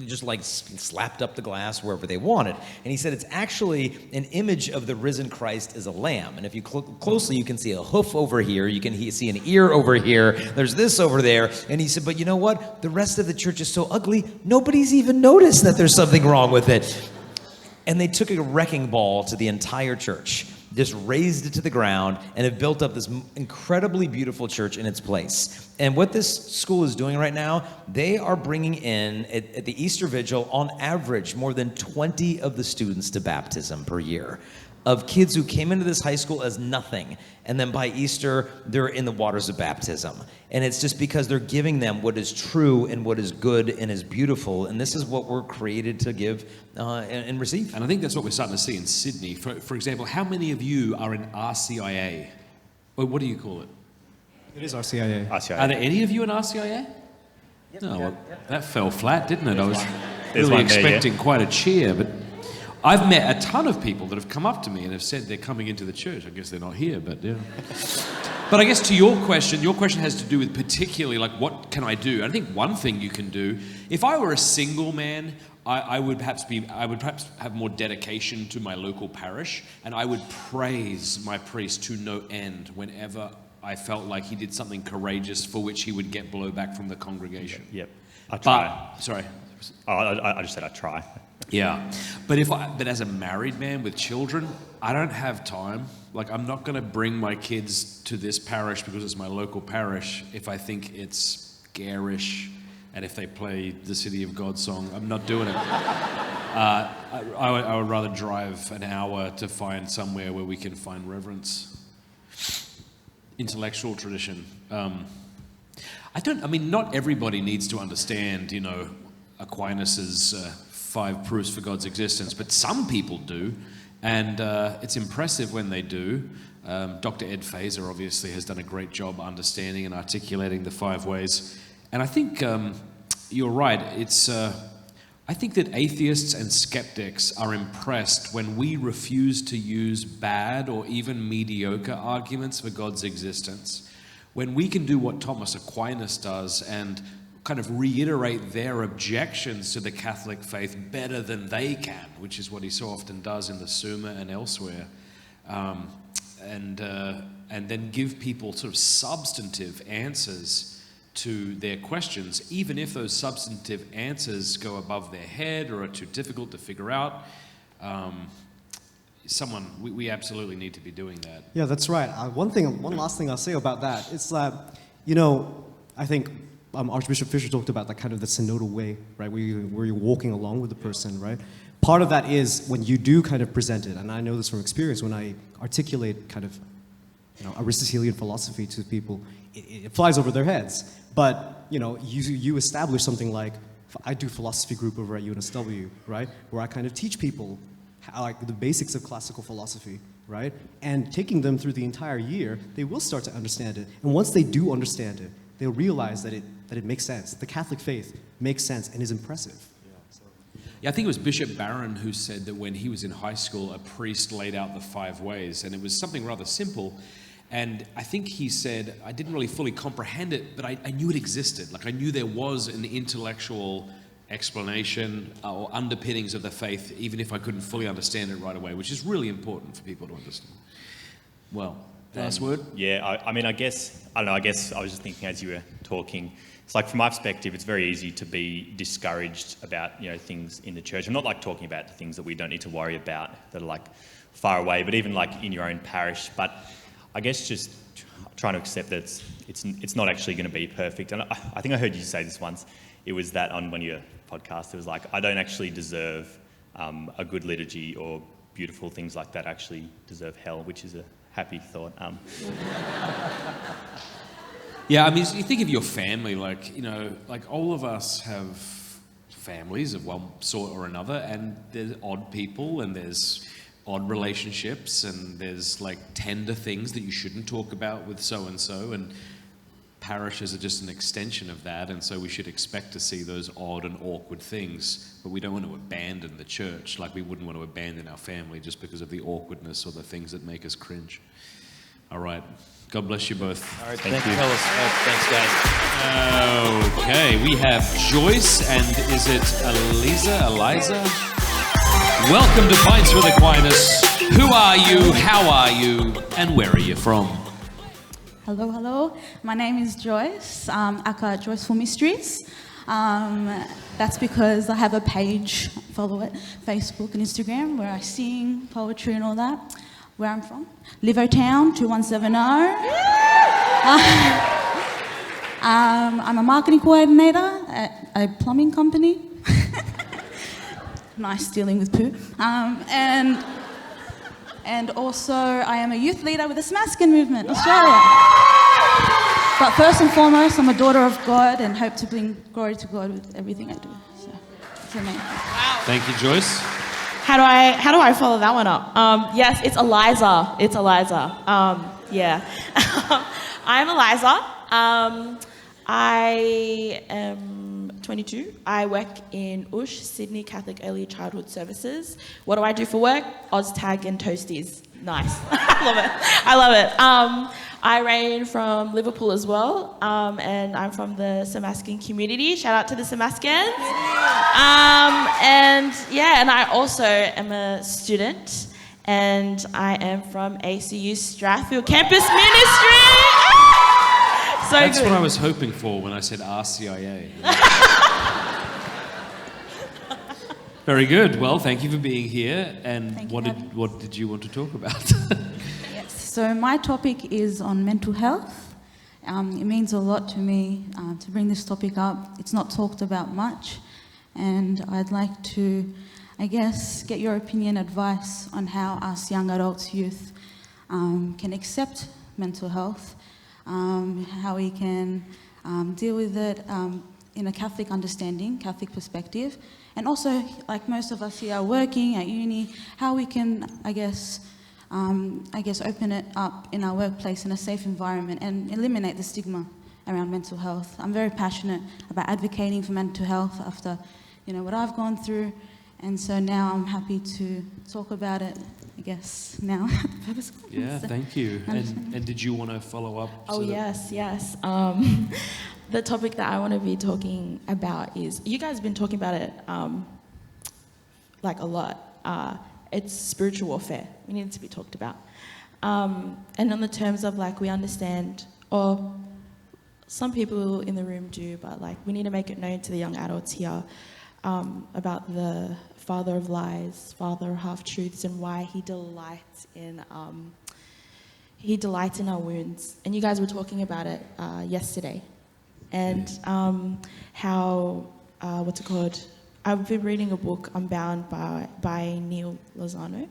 Speaker 4: just like slapped up the glass wherever they wanted. And he said, it's actually an image of the risen Christ as a lamb. And if you look closely, you can see a hoof over here. You can see an ear over here. There's this over there. And he said, but you know what? The rest of the church is so ugly, nobody's even noticed that there's something wrong with it. And they took a wrecking ball to the entire church, just razed it to the ground, and have built up this incredibly beautiful church in its place. And what this school is doing right now, they are bringing in, at the Easter Vigil, on average, more than 20 of the students to baptism per year, of kids who came into this high school as nothing, and then by Easter, they're in the waters of baptism. And it's just because they're giving them what is true and what is good and is beautiful, and this is what we're created to give and receive.
Speaker 1: And I think that's what we're starting to see in Sydney. For example, how many of you are in RCIA? Or what do you call it?
Speaker 7: It is RCIA.
Speaker 1: Are there any of you in RCIA?
Speaker 4: Yep,
Speaker 1: No,
Speaker 4: yeah,
Speaker 1: well,
Speaker 4: yeah.
Speaker 1: that fell flat, didn't it? I was
Speaker 6: There's
Speaker 1: really
Speaker 6: one there,
Speaker 1: expecting quite a cheer, but I've met a ton of people that have come up to me and have said they're coming into the church. I guess they're not here, but yeah. But I guess to your question has to do with particularly like what can I do? I think one thing you can do, if I were a single man, I would perhaps have more dedication to my local parish, and I would praise my priest to no end whenever I felt like he did something courageous for which he would get blowback from the congregation.
Speaker 6: Yep. I try.
Speaker 1: Sorry.
Speaker 6: I just said I try.
Speaker 1: Yeah, but as a married man with children, I don't have time. Like, I'm not going to bring my kids to this parish because it's my local parish if I think it's garish and if they play the City of God song, I'm not doing it. I would rather drive an hour to find somewhere where we can find reverence. Intellectual tradition. Not everybody needs to understand, Aquinas's 5 proofs for God's existence, but some people do, and it's impressive when they do. Dr. Ed Fazer obviously has done a great job understanding and articulating the 5 ways. And I think you're right. I think that atheists and skeptics are impressed when we refuse to use bad or even mediocre arguments for God's existence. When we can do what Thomas Aquinas does and kind of reiterate their objections to the Catholic faith better than they can, which is what he so often does in the Summa and elsewhere. And then give people sort of substantive answers to their questions, even if those substantive answers go above their head or are too difficult to figure out. We absolutely need to be doing that.
Speaker 7: Yeah, that's right. One last thing I'll say about that is that, I think Archbishop Fisher talked about that kind of the synodal way, right, where you're walking along with the person, right? Part of that is when you do kind of present it, and I know this from experience, when I articulate kind of Aristotelian philosophy to people, it flies over their heads. But you establish something like, I do philosophy group over at UNSW, right, where I kind of teach people the basics of classical philosophy, right, and taking them through the entire year, they will start to understand it. And once they do understand it, they'll realize that it makes sense. The Catholic faith makes sense and is impressive.
Speaker 1: Yeah, I think it was Bishop Barron who said that when he was in high school, a priest laid out the 5 ways, and it was something rather simple. And I think he said, I didn't really fully comprehend it, but I knew it existed. Like, I knew there was an intellectual explanation or underpinnings of the faith, even if I couldn't fully understand it right away, which is really important for people to understand. Well, last word?
Speaker 6: Yeah, I guess I was just thinking as you were talking, it's like from my perspective, it's very easy to be discouraged about, things in the church. I'm not like talking about the things that we don't need to worry about that are like far away, but even like in your own parish. But I guess just trying to accept that it's not actually going to be perfect. And I think I heard you say this once. It was that on one of your podcasts, it was like, I don't actually deserve a good liturgy or beautiful things like that. I actually deserve hell, which is a happy thought.
Speaker 1: Yeah, you think of your family, like all of us have families of one sort or another, and there's odd people, and there's odd relationships, and there's like tender things that you shouldn't talk about with so-and-so, and parishes are just an extension of that, and so we should expect to see those odd and awkward things, but we don't want to abandon the church like we wouldn't want to abandon our family just because of the awkwardness or the things that make us cringe. All right. God bless you both.
Speaker 2: All right, thank you. Thanks, guys.
Speaker 1: Okay, we have Joyce, and is it Alyssa? Welcome to Pints with Aquinas. Who are you, how are you, and where are you from?
Speaker 8: Hello. My name is Joyce, aka Joyceful Mysteries. That's because I have a page, follow it, Facebook and Instagram, where I sing poetry and all that. Where I'm from, Livertown 2170. I'm a marketing coordinator at a plumbing company. Nice dealing with poo. And also I am a youth leader with the Samaskin movement, Australia. But first and foremost, I'm a daughter of God and hope to bring glory to God with everything I do. So, for me.
Speaker 1: Wow. Thank you, Joyce.
Speaker 9: How do I follow that one up? Yes, it's Eliza. Yeah. I'm Eliza. I am 22. I work in USH, Sydney Catholic Early Childhood Services. What do I do for work? OzTag and Toasties. Nice. I love it. I range from Liverpool as well, and I'm from the Samaskin community. Shout out to the Samaskins. And I also am a student, and I am from ACU Strathfield Campus Ministry.
Speaker 1: That's what I was hoping for when I said RCIA. Very good. Well, thank you for being here. And what did you want to talk about?
Speaker 8: Yes. So my topic is on mental health. It means a lot to me to bring this topic up. It's not talked about much, and I'd like to, I guess, get your opinion, advice on how us young adults, youth, can accept mental health, how we can deal with it in a Catholic understanding, Catholic perspective, and also, like most of us here are working at uni, how we can, I guess, open it up in our workplace in a safe environment and eliminate the stigma around mental health. I'm very passionate about advocating for mental health after, what I've gone through, and so now I'm happy to talk about it, I guess, now.
Speaker 1: Yeah, thank you. And did you want to follow up?
Speaker 9: Oh, yes. The topic that I want to be talking about is, you guys have been talking about it like a lot. It's spiritual warfare. It needs to be talked about. And on the terms of like, we understand, or some people in the room do, but like, we need to make it known to the young adults here about the father of lies, father of half-truths, and why he delights in our wounds. And you guys were talking about it yesterday. And how, what's it called? I've been reading a book, Unbound, by Neil Lozano,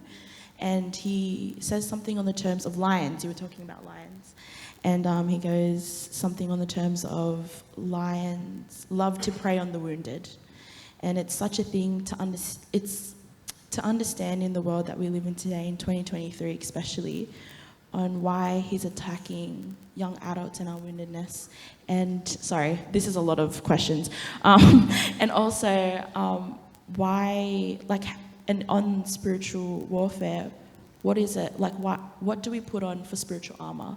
Speaker 9: and he says something on the terms of lions. You were talking about lions. And he goes something on the terms of lions love to prey on the wounded. And it's such a thing to understand in the world that we live in today, in 2023 especially, on why he's attacking young adults and our woundedness. And sorry, this is a lot of questions. And also why, like, and on spiritual warfare, what is it, like, what do we put on for spiritual armor?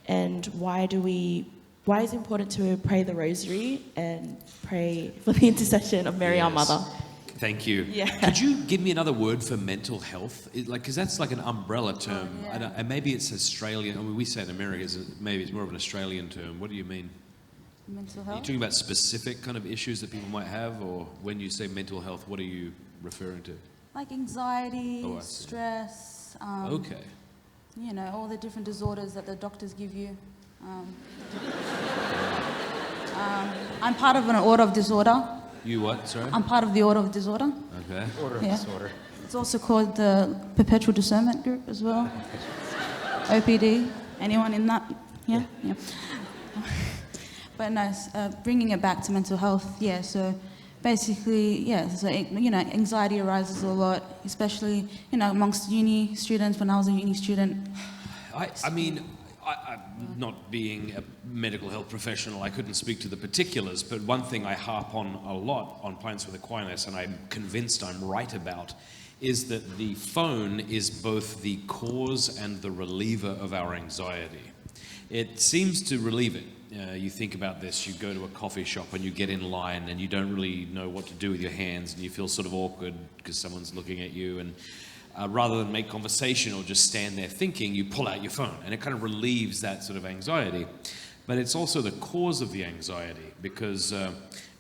Speaker 9: And why is it important to pray the rosary and pray for the intercession of Mary, our mother?
Speaker 1: Thank you.
Speaker 9: Yeah.
Speaker 1: Could you give me another word for mental health? Because that's like an umbrella term. And maybe it's Australian. I mean, we say in America, maybe it's more of an Australian term. What do you mean?
Speaker 8: Mental
Speaker 1: Are
Speaker 8: health?
Speaker 1: you talking about specific kind of issues that people might have? Or when you say mental health, what are you referring to?
Speaker 8: Like anxiety,
Speaker 1: Oh, I see.
Speaker 8: stress,
Speaker 1: Okay.
Speaker 8: All the different disorders that the doctors give you. I'm part of an order of disorder.
Speaker 1: You what, sorry?
Speaker 8: I'm part of the order of disorder.
Speaker 1: Okay.
Speaker 4: Order of disorder.
Speaker 8: It's also called the Perpetual Discernment Group as well. OPD. Anyone in that? Yeah? Yeah. But no, bringing it back to mental health, so basically, so anxiety arises a lot, especially, amongst uni students. When I was a uni student,
Speaker 1: I mean, I'm not being a medical health professional, I couldn't speak to the particulars, but one thing I harp on a lot on Pints with Aquinas, and I'm convinced I'm right about, is that the phone is both the cause and the reliever of our anxiety. It seems to relieve it. You think about this, you go to a coffee shop and you get in line and you don't really know what to do with your hands and you feel sort of awkward because someone's looking at you, and rather than make conversation or just stand there thinking, you pull out your phone, and it kind of relieves that sort of anxiety. But it's also the cause of the anxiety, because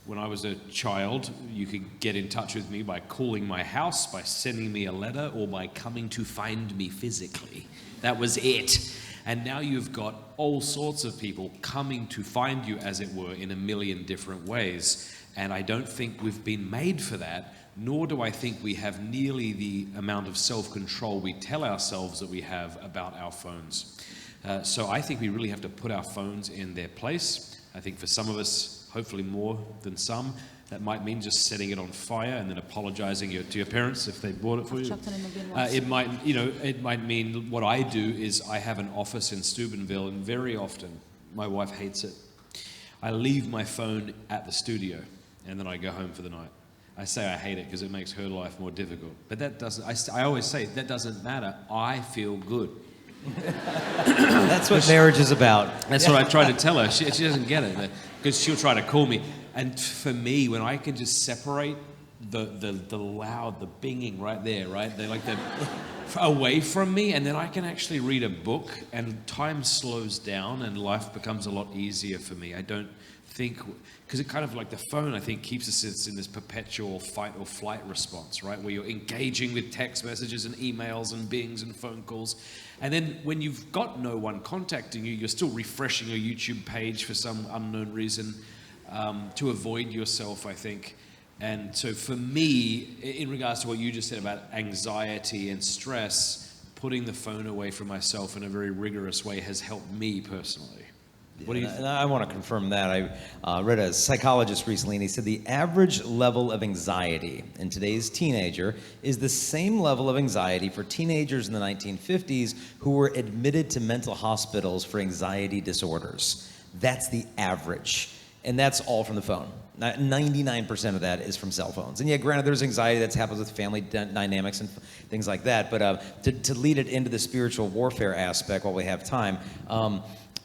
Speaker 1: when I was a child, you could get in touch with me by calling my house, by sending me a letter, or by coming to find me physically. That was it. And now you've got all sorts of people coming to find you, as it were, in a million different ways. And I don't think we've been made for that, nor do I think we have nearly the amount of self-control we tell ourselves that we have about our phones. So I think we really have to put our phones in their place. I think for some of us, hopefully more than some, that might mean just setting it on fire and then apologizing to your parents if they bought it for you.
Speaker 8: chucked it in the bin once.
Speaker 1: It might mean what I do is I have an office in Steubenville, and very often, my wife hates it, I leave my phone at the studio and then I go home for the night. I say I hate it because it makes her life more difficult. But that doesn't, I always say, that doesn't matter. I feel good.
Speaker 4: That's what marriage is about.
Speaker 1: That's what I try to tell her. She doesn't get it because she'll try to call me. And for me, when I can just separate the loud, the binging right there, right? They're like away from me, and then I can actually read a book, and time slows down, and life becomes a lot easier for me. I don't think, because it kind of like the phone, I think, keeps us in this perpetual fight or flight response, right? Where you're engaging with text messages and emails and bings and phone calls. And then when you've got no one contacting you, you're still refreshing your YouTube page for some unknown reason to avoid yourself, I think. And so for me, in regards to what you just said about anxiety and stress, putting the phone away from myself in a very rigorous way has helped me personally. What do you
Speaker 4: And I want to confirm that. I read a psychologist recently, and he said the average level of anxiety in today's teenager is the same level of anxiety for teenagers in the 1950s who were admitted to mental hospitals for anxiety disorders. That's the average. And that's all from the phone. 99% of that is from cell phones. And yeah, granted, there's anxiety that happens with family dynamics and things like that. But to lead it into the spiritual warfare aspect while we have time,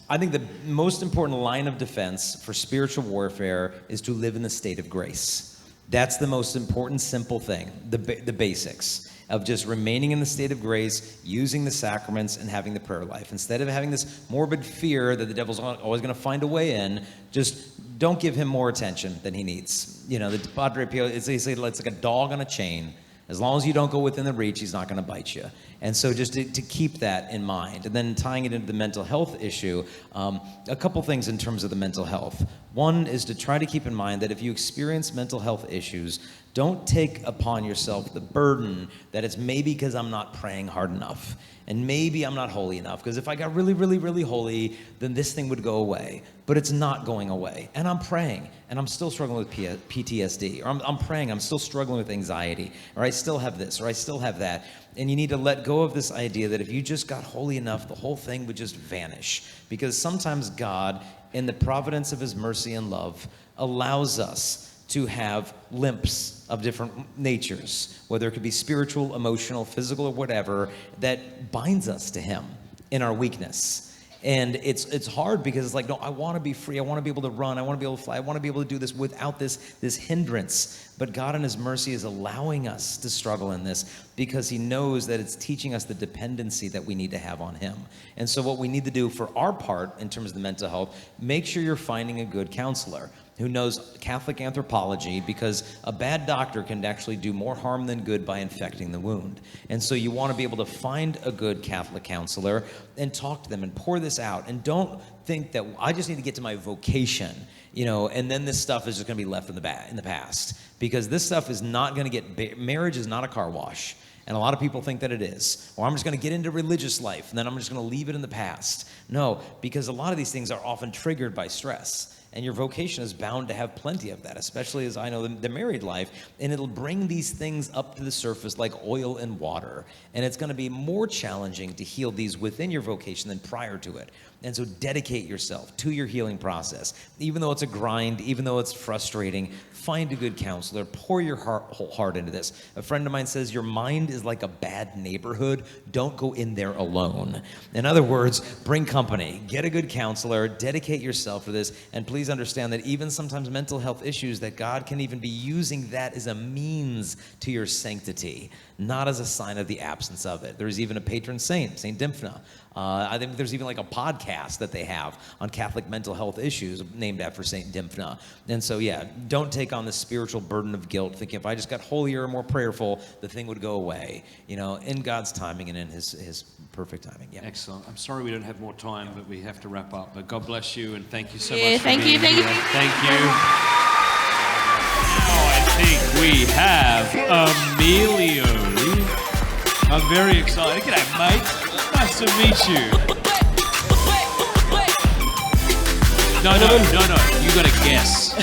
Speaker 4: I think the most important line of defense for spiritual warfare is to live in the state of grace. That's the most important, simple thing, the basics of just remaining in the state of grace, using the sacraments, and having the prayer life. Instead of having this morbid fear that the devil's always going to find a way in, just don't give him more attention than he needs. You know, the Padre Pio, it's like a dog on a chain. As long as you don't go within the reach, he's not going to bite you. And so just to keep that in mind. And then tying it into the mental health issue, a couple things in terms of the mental health. One is to try to keep in mind that if you experience mental health issues, don't take upon yourself the burden that it's maybe because I'm not praying hard enough. And maybe I'm not holy enough, because if I got really, really, really holy, then this thing would go away. But it's not going away. And I'm praying, and I'm still struggling with PTSD. Or I'm praying, I'm still struggling with anxiety. Or I still have this, or I still have that. And you need to let go of this idea that if you just got holy enough, the whole thing would just vanish. Because sometimes God, in the providence of his mercy and love, allows us to have limps of different natures, whether it could be spiritual, emotional, physical, or whatever, that binds us to him in our weakness. And it's hard because it's like, no, I want to be free. I want to be able to run. I want to be able to fly. I want to be able to do this without this hindrance. But God in his mercy is allowing us to struggle in this because he knows that it's teaching us the dependency that we need to have on him. And so what we need to do for our part in terms of the mental health, make sure you're finding a good counselor who knows Catholic anthropology, because a bad doctor can actually do more harm than good by infecting the wound. And so you want to be able to find a good Catholic counselor and talk to them and pour this out. And don't think that I just need to get to my vocation, you know, and then this stuff is just going to be left in the past. Because this stuff is not going to get, marriage is not a car wash. And a lot of people think that it is. Or I'm just going to get into religious life, and then I'm just going to leave it in the past. No, because a lot of these things are often triggered by stress. And your vocation is bound to have plenty of that, especially as I know the married life. And it'll bring these things up to the surface like oil and water. And it's going to be more challenging to heal these within your vocation than prior to it. And so dedicate yourself to your healing process. Even though it's a grind, even though it's frustrating, find a good counselor. Pour your whole heart into this. A friend of mine says, your mind is like a bad neighborhood. Don't go in there alone. In other words, bring company. Get a good counselor. Dedicate yourself for this. And please understand that even sometimes mental health issues, that God can even be using that as a means to your sanctity, not as a sign of the absence of it. There's even a patron saint, Saint Dymphna. I think there's even like a podcast that they have on Catholic mental health issues named after Saint Dymphna. And so, yeah, don't take on the spiritual burden of guilt, thinking if I just got holier and more prayerful, the thing would go away. You know, in God's timing and in his perfect timing. Yeah.
Speaker 1: Excellent. I'm sorry we don't have more time, but we have to wrap up. But God bless you, and thank you so
Speaker 9: Yeah,
Speaker 1: much for
Speaker 9: thank
Speaker 1: being
Speaker 9: you, thank
Speaker 1: here.
Speaker 9: you.
Speaker 1: Thank you. Now I think we have Emileo. I'm very excited. G'day, mate. Nice to meet you. No. You got to guess.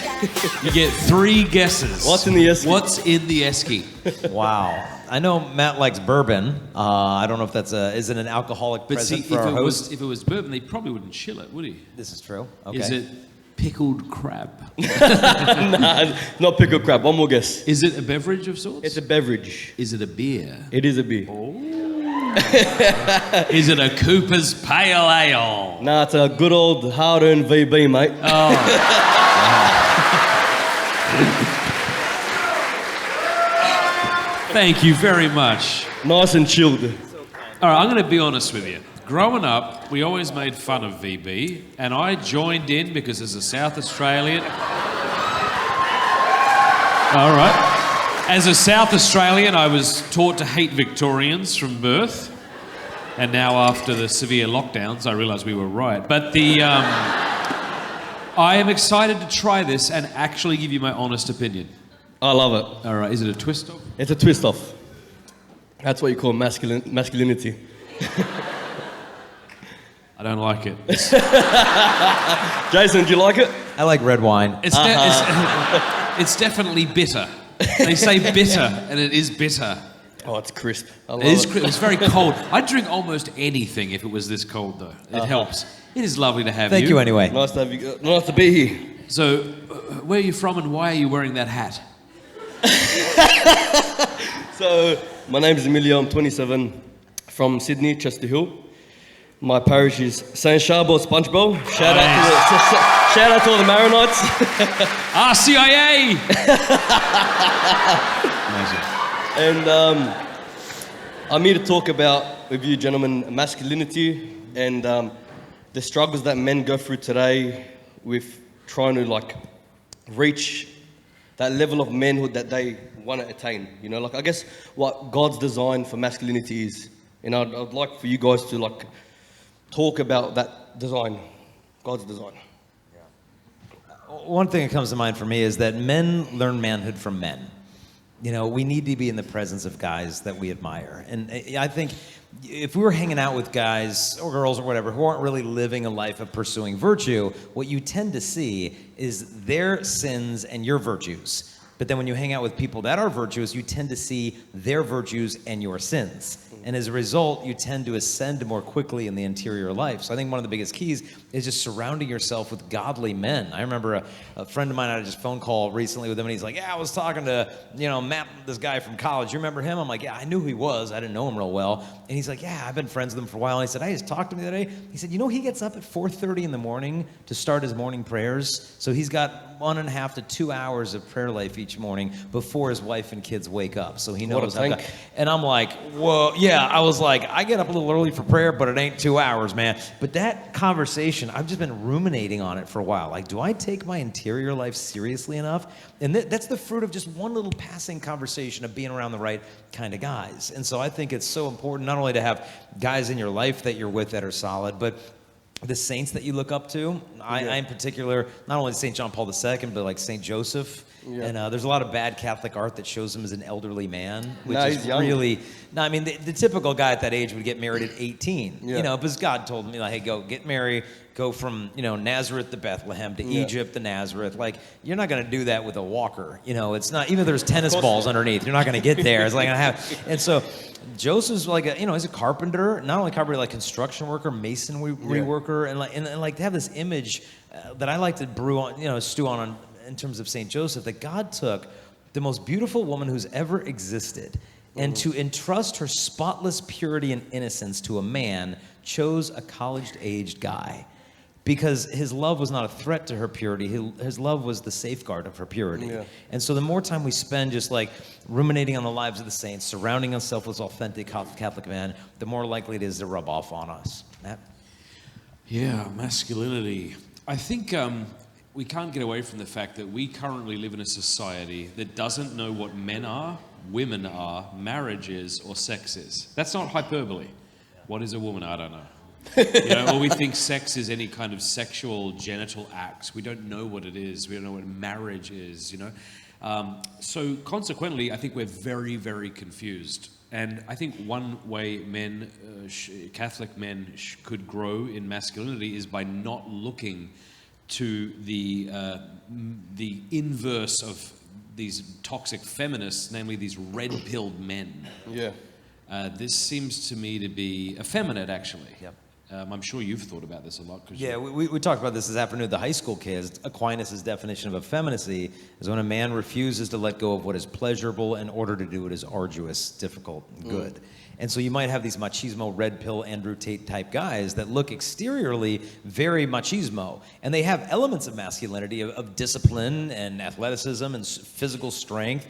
Speaker 1: You get 3 guesses.
Speaker 10: What's in the esky?
Speaker 1: What's in the esky?
Speaker 4: Wow. I know Matt likes bourbon. I don't know if that's is it an alcoholic
Speaker 1: But
Speaker 4: present
Speaker 1: see,
Speaker 4: for our host?
Speaker 1: if it was bourbon, they probably wouldn't chill it, would he?
Speaker 4: This is true. Okay.
Speaker 1: Is it pickled crab?
Speaker 10: Nah, not pickled crab. One more guess.
Speaker 1: Is it a beverage of sorts?
Speaker 10: It's a beverage.
Speaker 1: Is it a beer?
Speaker 10: It is a beer.
Speaker 1: Is it a Cooper's Pale Ale?
Speaker 10: Nah, it's a good old hard-earned VB, mate.
Speaker 1: Oh. Thank you very much.
Speaker 10: Nice and chilled.
Speaker 1: All right, I'm going to be honest with you. growing up, we always made fun of VB, and I joined in because as a South Australian... All right. As a South Australian, I was taught to hate Victorians from birth. And now after the severe lockdowns, I realise we were right. But I am excited to try this and actually give you my honest opinion.
Speaker 10: I love it.
Speaker 1: All right, is it a twist-off?
Speaker 10: It's a twist-off. That's what you call masculinity.
Speaker 1: I don't like it.
Speaker 10: Jason, do you like it?
Speaker 4: I like red wine.
Speaker 1: It's definitely bitter. They say bitter, and it is bitter.
Speaker 10: Oh, it's crisp. I love
Speaker 1: It is. It's very cold. I'd drink almost anything if it was this cold, though. It helps. It is lovely to have you.
Speaker 4: Thank you anyway.
Speaker 10: Nice to have you. Nice to be here.
Speaker 1: So, where are you from, and why are you wearing that hat?
Speaker 10: So, my name is Emileo. I'm 27, from Sydney, Chester Hill. My parish is St. Charbel, Spongebell. Shout out to all the Maronites.
Speaker 1: RCIA!
Speaker 10: And I'm here to talk about, with you gentlemen, masculinity and the struggles that men go through today with trying to reach that level of manhood that they want to attain. You know, I guess what God's design for masculinity is. And I'd like for you guys to talk about that design, God's design.
Speaker 4: One thing that comes to mind for me is that men learn manhood from men. You know, we need to be in the presence of guys that we admire. And I think if we were hanging out with guys or girls or whatever who aren't really living a life of pursuing virtue, what you tend to see is their sins and your virtues. But then when you hang out with people that are virtuous, you tend to see their virtues and your sins. And as a result, you tend to ascend more quickly in the interior life. So I think one of the biggest keys is just surrounding yourself with godly men. I remember a friend of mine, I had just phone call recently with him, and he's like, yeah, I was talking to, Matt, this guy from college. You remember him? I'm like, yeah, I knew who he was. I didn't know him real well. And he's like, yeah, I've been friends with him for a while. And he said, I just talked to him the other day. He said, he gets up at 4:30 in the morning to start his morning prayers. So he's got 1.5 to 2 hours of prayer life each morning before his wife and kids wake up. So he knows how. And I'm like, whoa, yeah. I was like, I get up a little early for prayer, but it ain't 2 hours, man. But that conversation, I've just been ruminating on it for a while. Like, do I take my interior life seriously enough? And that's the fruit of just one little passing conversation of being around the right kind of guys. And so I think it's so important not only to have guys in your life that you're with that are solid, but the saints that you look up to. I in particular, not only St. John Paul II, but like St. Joseph. Yeah. And there's a lot of bad Catholic art that shows him as an elderly man, which is really... No, I mean, the typical guy at that age would get married at 18. Yeah. Because God told him, hey, go get married, go from, Nazareth to Bethlehem to Egypt to Nazareth. Like, you're not going to do that with a walker. It's not... Even if there's tennis balls underneath, you're not going to get there. It's like going to have... And so... Joseph's like he's a carpenter, not only carpenter, like construction worker, masonry worker, and to have this image that I like to brew on, stew on in terms of Saint Joseph, that God took the most beautiful woman who's ever existed, and to entrust her spotless purity and innocence to a man, chose a college-aged guy. Because his love was not a threat to her purity, his love was the safeguard of her purity. Yeah. And so the more time we spend just ruminating on the lives of the saints, surrounding ourselves with authentic Catholic men, the more likely it is to rub off on us. Matt?
Speaker 1: Yeah, masculinity. I think we can't get away from the fact that we currently live in a society that doesn't know what men are, women are, marriage is, or sex is. That's not hyperbole. What is a woman? I don't know. Or we think sex is any kind of sexual genital acts. We don't know what it is. We don't know what marriage is, So consequently, I think we're very, very confused. And I think one way men, Catholic men, could grow in masculinity is by not looking to the inverse of these toxic feminists, namely these red-pilled men. Yeah. This seems to me to be effeminate, actually. Yep. I'm sure you've thought about this a lot.
Speaker 4: Yeah, we talked about this afternoon with the high school kids. Aquinas' definition of effeminacy is when a man refuses to let go of what is pleasurable in order to do what is arduous, difficult, and good. And so you might have these machismo, red pill, Andrew Tate type guys that look exteriorly very machismo. And they have elements of masculinity, of discipline and athleticism and physical strength.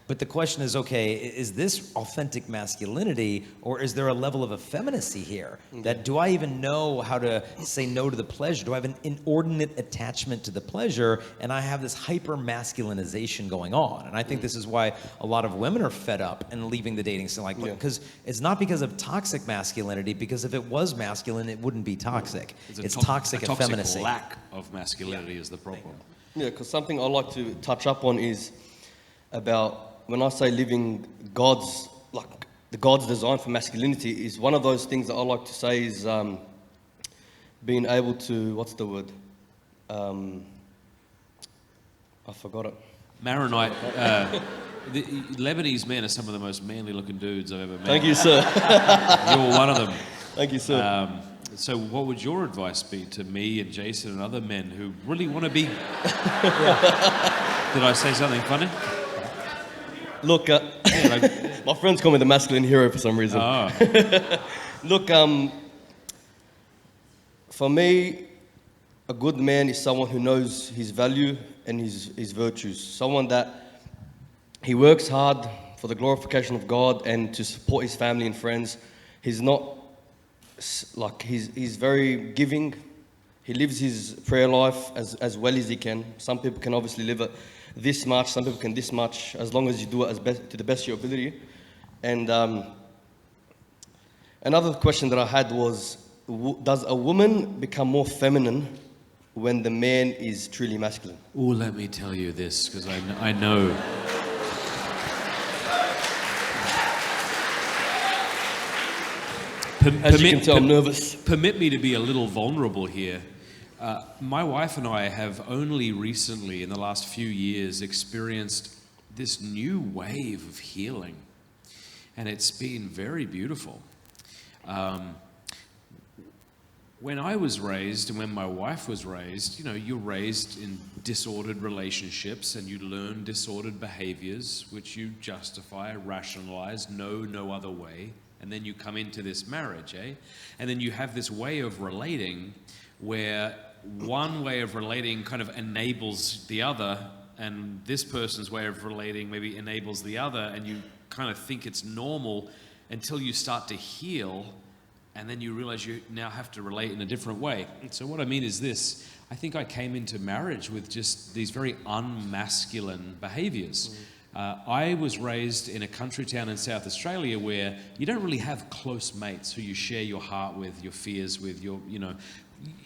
Speaker 4: But the question is, okay, is this authentic masculinity, or is there a level of effeminacy here? That do I even know how to say no to the pleasure? Do I have an inordinate attachment to the pleasure, and I have this hyper masculinization going on? And I think this is why a lot of women are fed up and leaving the dating scene, like, because it's not because of toxic masculinity, because if it was masculine, it wouldn't be toxic. It's toxic effeminacy.
Speaker 1: Lack of masculinity is the problem.
Speaker 10: Yeah, because something I like to touch up on is about when I say living God's, like the God's design for masculinity, is one of those things that I like to say is being able to, what's the word? I forgot it.
Speaker 1: Maronite, the Lebanese men are some of the most manly looking dudes I've ever met.
Speaker 10: Thank you, sir.
Speaker 1: You're one of them.
Speaker 10: Thank you, sir.
Speaker 1: So what would your advice be to me and Jason and other men who really want to be... Did I say something funny?
Speaker 10: Look, my friends call me the masculine hero for some reason.
Speaker 1: Oh.
Speaker 10: Look, for me, a good man is someone who knows his value and his virtues. Someone that he works hard for the glorification of God and to support his family and friends. He's not like, he's very giving. He lives his prayer life as well as he can. Some people can obviously live it this much, some people can this much, as long as you do it to the best of your ability. And another question that I had was, does a woman become more feminine when the man is truly masculine?
Speaker 1: Oh, let me tell you this, because I know.
Speaker 10: As you can tell, I'm nervous.
Speaker 1: Permit me to be a little vulnerable here. My wife and I have only recently, in the last few years, experienced this new wave of healing. And it's been very beautiful. When I was raised and when my wife was raised, you're raised in disordered relationships and you learn disordered behaviors, which you justify, rationalize, know no other way. And then you come into this marriage, And then you have this way of relating where one way of relating kind of enables the other, and this person's way of relating maybe enables the other, and you kind of think it's normal until you start to heal, and then you realize you now have to relate in a different way. And so what I mean is this: I think I came into marriage with just these very unmasculine behaviors. I was raised in a country town in South Australia where you don't really have close mates who you share your heart with, your fears with,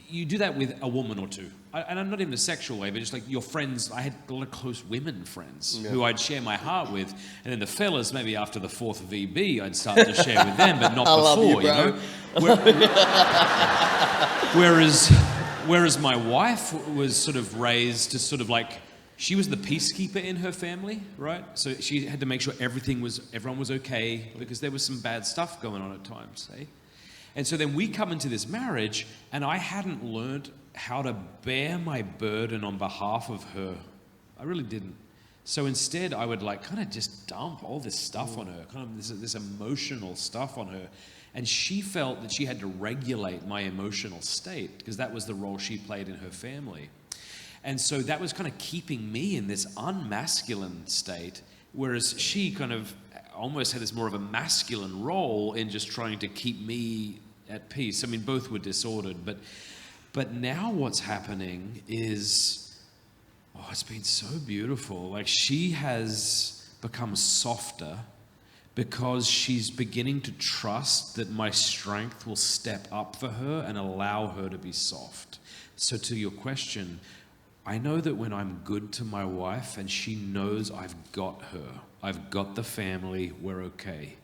Speaker 1: you do that with a woman or two. And I'm not in a sexual way, but just like your friends. I had a lot of close women friends who I'd share my heart with. And then the fellas, maybe after the fourth VB, I'd start to share with them, but not before, Whereas my wife was sort of raised to sort of like, she was the peacekeeper in her family, right? So she had to make sure everyone was okay, because there was some bad stuff going on at times, And so then we come into this marriage, and I hadn't learned how to bear my burden on behalf of her. I really didn't. So instead, I would like kind of just dump all this stuff on her, kind of this emotional stuff on her. And she felt that she had to regulate my emotional state, because that was the role she played in her family. And so that was kind of keeping me in this unmasculine state, whereas she kind of almost had this more of a masculine role in just trying to keep me at peace. I mean, both were disordered, but now what's happening is, it's been so beautiful. Like, she has become softer because she's beginning to trust that my strength will step up for her and allow her to be soft. So to your question, I know that when I'm good to my wife and she knows I've got her, I've got the family, we're okay,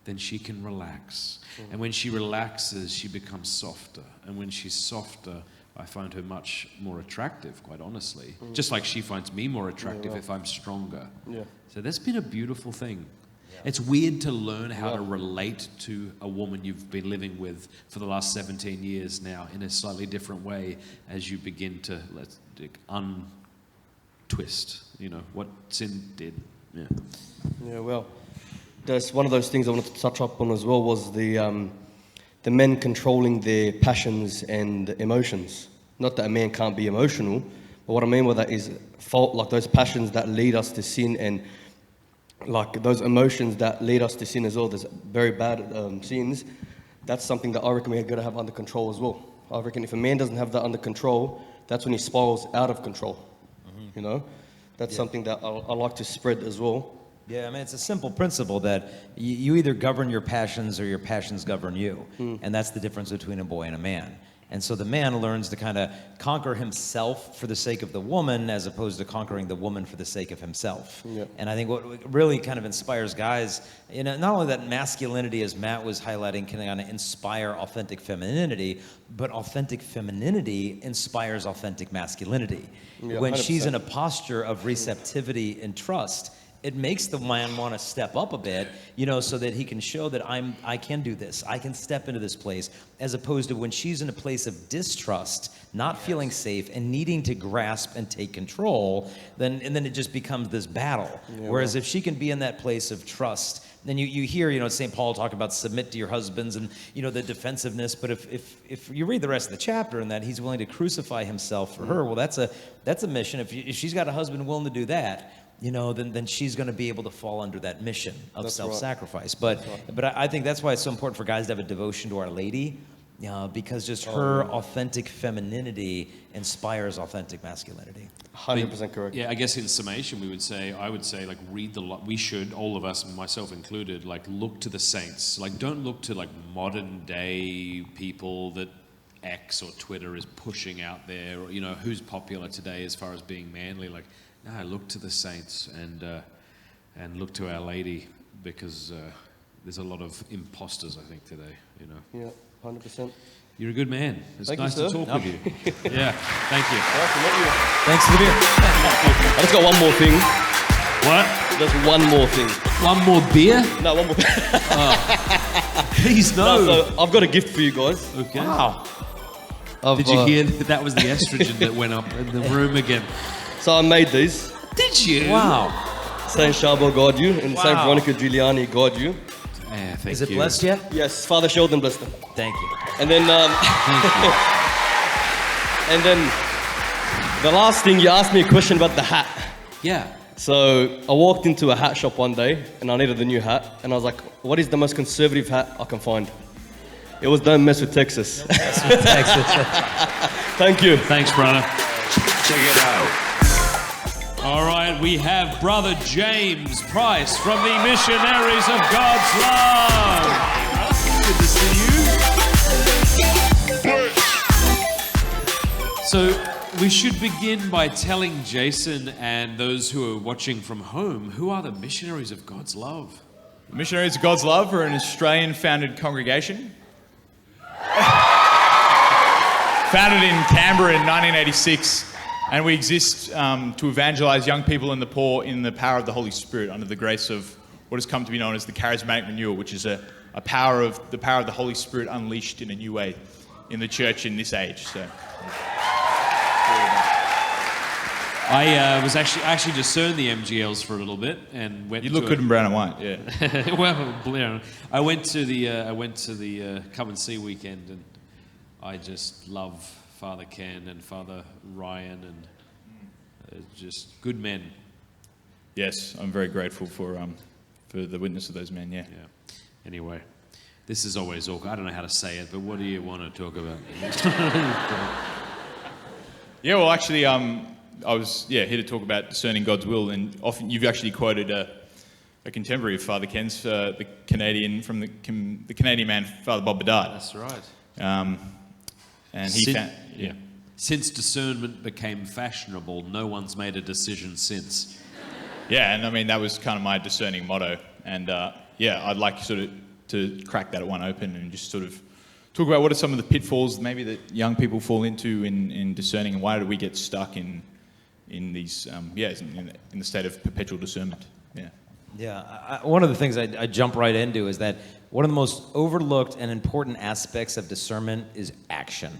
Speaker 1: then she can relax. And when she relaxes, she becomes softer. And when she's softer, I find her much more attractive, quite honestly. Just like she finds me more attractive if I'm stronger. Yeah. So that's been a beautiful thing. Yeah. It's weird to learn how to relate to a woman you've been living with for the last 17 years now in a slightly different way as you begin to untwist, what sin did. Yeah.
Speaker 10: Yeah, well, there's one of those things I wanted to touch up on as well was the men controlling their passions and emotions. Not that a man can't be emotional, but what I mean by that is like those passions that lead us to sin, and like those emotions that lead us to sin as well. There's very bad sins. That's something that I reckon we're going to have under control as well. I reckon if a man doesn't have that under control, that's when he spirals out of control. You know, that's something that I like to spread as well.
Speaker 4: Yeah, I mean, it's a simple principle that you either govern your passions or your passions govern you. And that's the difference between a boy and a man. And so the man learns to kind of conquer himself for the sake of the woman as opposed to conquering the woman for the sake of himself.
Speaker 10: Yeah.
Speaker 4: And I think what really kind of inspires guys, you know, not only that masculinity, as Matt was highlighting, can kind of inspire authentic femininity, but authentic femininity inspires authentic masculinity.
Speaker 10: Yeah,
Speaker 4: when she's
Speaker 10: 100%.
Speaker 4: in a posture of receptivity and trust, it makes the man want to step up a bit, you know, so that he can show that I can do this. I can step into this place, as opposed to when she's in a place of distrust, not feeling safe, and needing to grasp and take control, then it just becomes this battle.
Speaker 10: Yeah,
Speaker 4: Whereas if she can be in that place of trust, then you hear, you know, St. Paul talk about submit to your husbands and, you know, the defensiveness. But if you read the rest of the chapter and that he's willing to crucify himself for her, well, that's a mission. If she's got a husband willing to do that, you know, then she's going to be able to fall under that mission of
Speaker 10: That's
Speaker 4: self-sacrifice. But I think that's why it's so important for guys to have a devotion to Our Lady, because just her authentic femininity inspires authentic masculinity.
Speaker 10: 100% correct.
Speaker 1: Yeah, I guess in summation, I would say, like, we should, all of us, myself included, like, look to the saints. Like, don't look to, like, modern day people that X or Twitter is pushing out there, or, you know, who's popular today as far as being manly. Like, no, look to the saints and look to Our Lady, because there's a lot of imposters, I think, today, you know.
Speaker 10: Yeah, 100%.
Speaker 1: You're a good man. It's
Speaker 10: Thank
Speaker 1: nice
Speaker 10: you,
Speaker 1: to
Speaker 10: sir.
Speaker 1: talk with you. Yeah, thank you.
Speaker 4: Thanks for the beer.
Speaker 10: I just got one more thing.
Speaker 1: What?
Speaker 10: Just one more thing.
Speaker 1: One more beer?
Speaker 10: No, one more.
Speaker 1: Please, no.
Speaker 10: So I've got a gift for you guys.
Speaker 1: Okay.
Speaker 4: Wow.
Speaker 1: Did you hear that was the estrogen that went up in the room again?
Speaker 10: So I made these.
Speaker 1: Did you?
Speaker 4: Wow.
Speaker 10: Saint Charbel guard you, and Saint
Speaker 4: Wow.
Speaker 10: Veronica Giuliani guard you.
Speaker 1: Yeah, thank
Speaker 4: Is it
Speaker 1: you.
Speaker 4: blessed yet?
Speaker 10: Yes, Father Sheldon blessed them.
Speaker 4: Thank you.
Speaker 10: And then, and then, the last thing, you asked me a question about the hat.
Speaker 1: Yeah.
Speaker 10: So I walked into a hat shop one day, and I needed a new hat, and I was like, "What is the most conservative hat I can find?" It was "Don't mess with Texas."
Speaker 4: Texas.
Speaker 10: Thank you.
Speaker 1: Thanks, brother.
Speaker 11: Check it out.
Speaker 1: All right, we have Brother James Price from the Missionaries of God's Love. Good to see you. So we should begin by telling Jason and those who are watching from home, who are the Missionaries of God's Love?
Speaker 6: Missionaries of God's Love are an Australian-founded congregation. Founded in Canberra in 1986. And we exist to evangelize young people and the poor in the power of the Holy Spirit under the grace of what has come to be known as the charismatic renewal, which is the power of the Holy Spirit unleashed in a new way in the church in this age. So,
Speaker 1: I was actually discerned the MGLs for a little bit and went.
Speaker 6: you look good in brown and white, yeah.
Speaker 1: Well, Blair, I went to the Come and See weekend, and I just love Father Ken and Father Ryan, and just good men.
Speaker 6: Yes, I'm very grateful for the witness of those men, yeah.
Speaker 1: Yeah. Anyway, this is always awkward. I don't know how to say it, but what do you want to talk about?
Speaker 6: Yeah, well, actually, I was here to talk about discerning God's will, and often you've actually quoted a contemporary of Father Ken's, the Canadian Canadian man, Father Bob Bedard.
Speaker 1: That's right.
Speaker 6: And he found,
Speaker 1: Since discernment became fashionable, no one's made a decision since.
Speaker 6: Yeah, and I mean, that was kind of my discerning motto. And I'd like sort of to crack that one open and just sort of talk about what are some of the pitfalls maybe that young people fall into in discerning, and why do we get stuck in these, in the state of perpetual discernment. Yeah.
Speaker 4: Yeah, one of the things I jump right into is that one of the most overlooked and important aspects of discernment is action.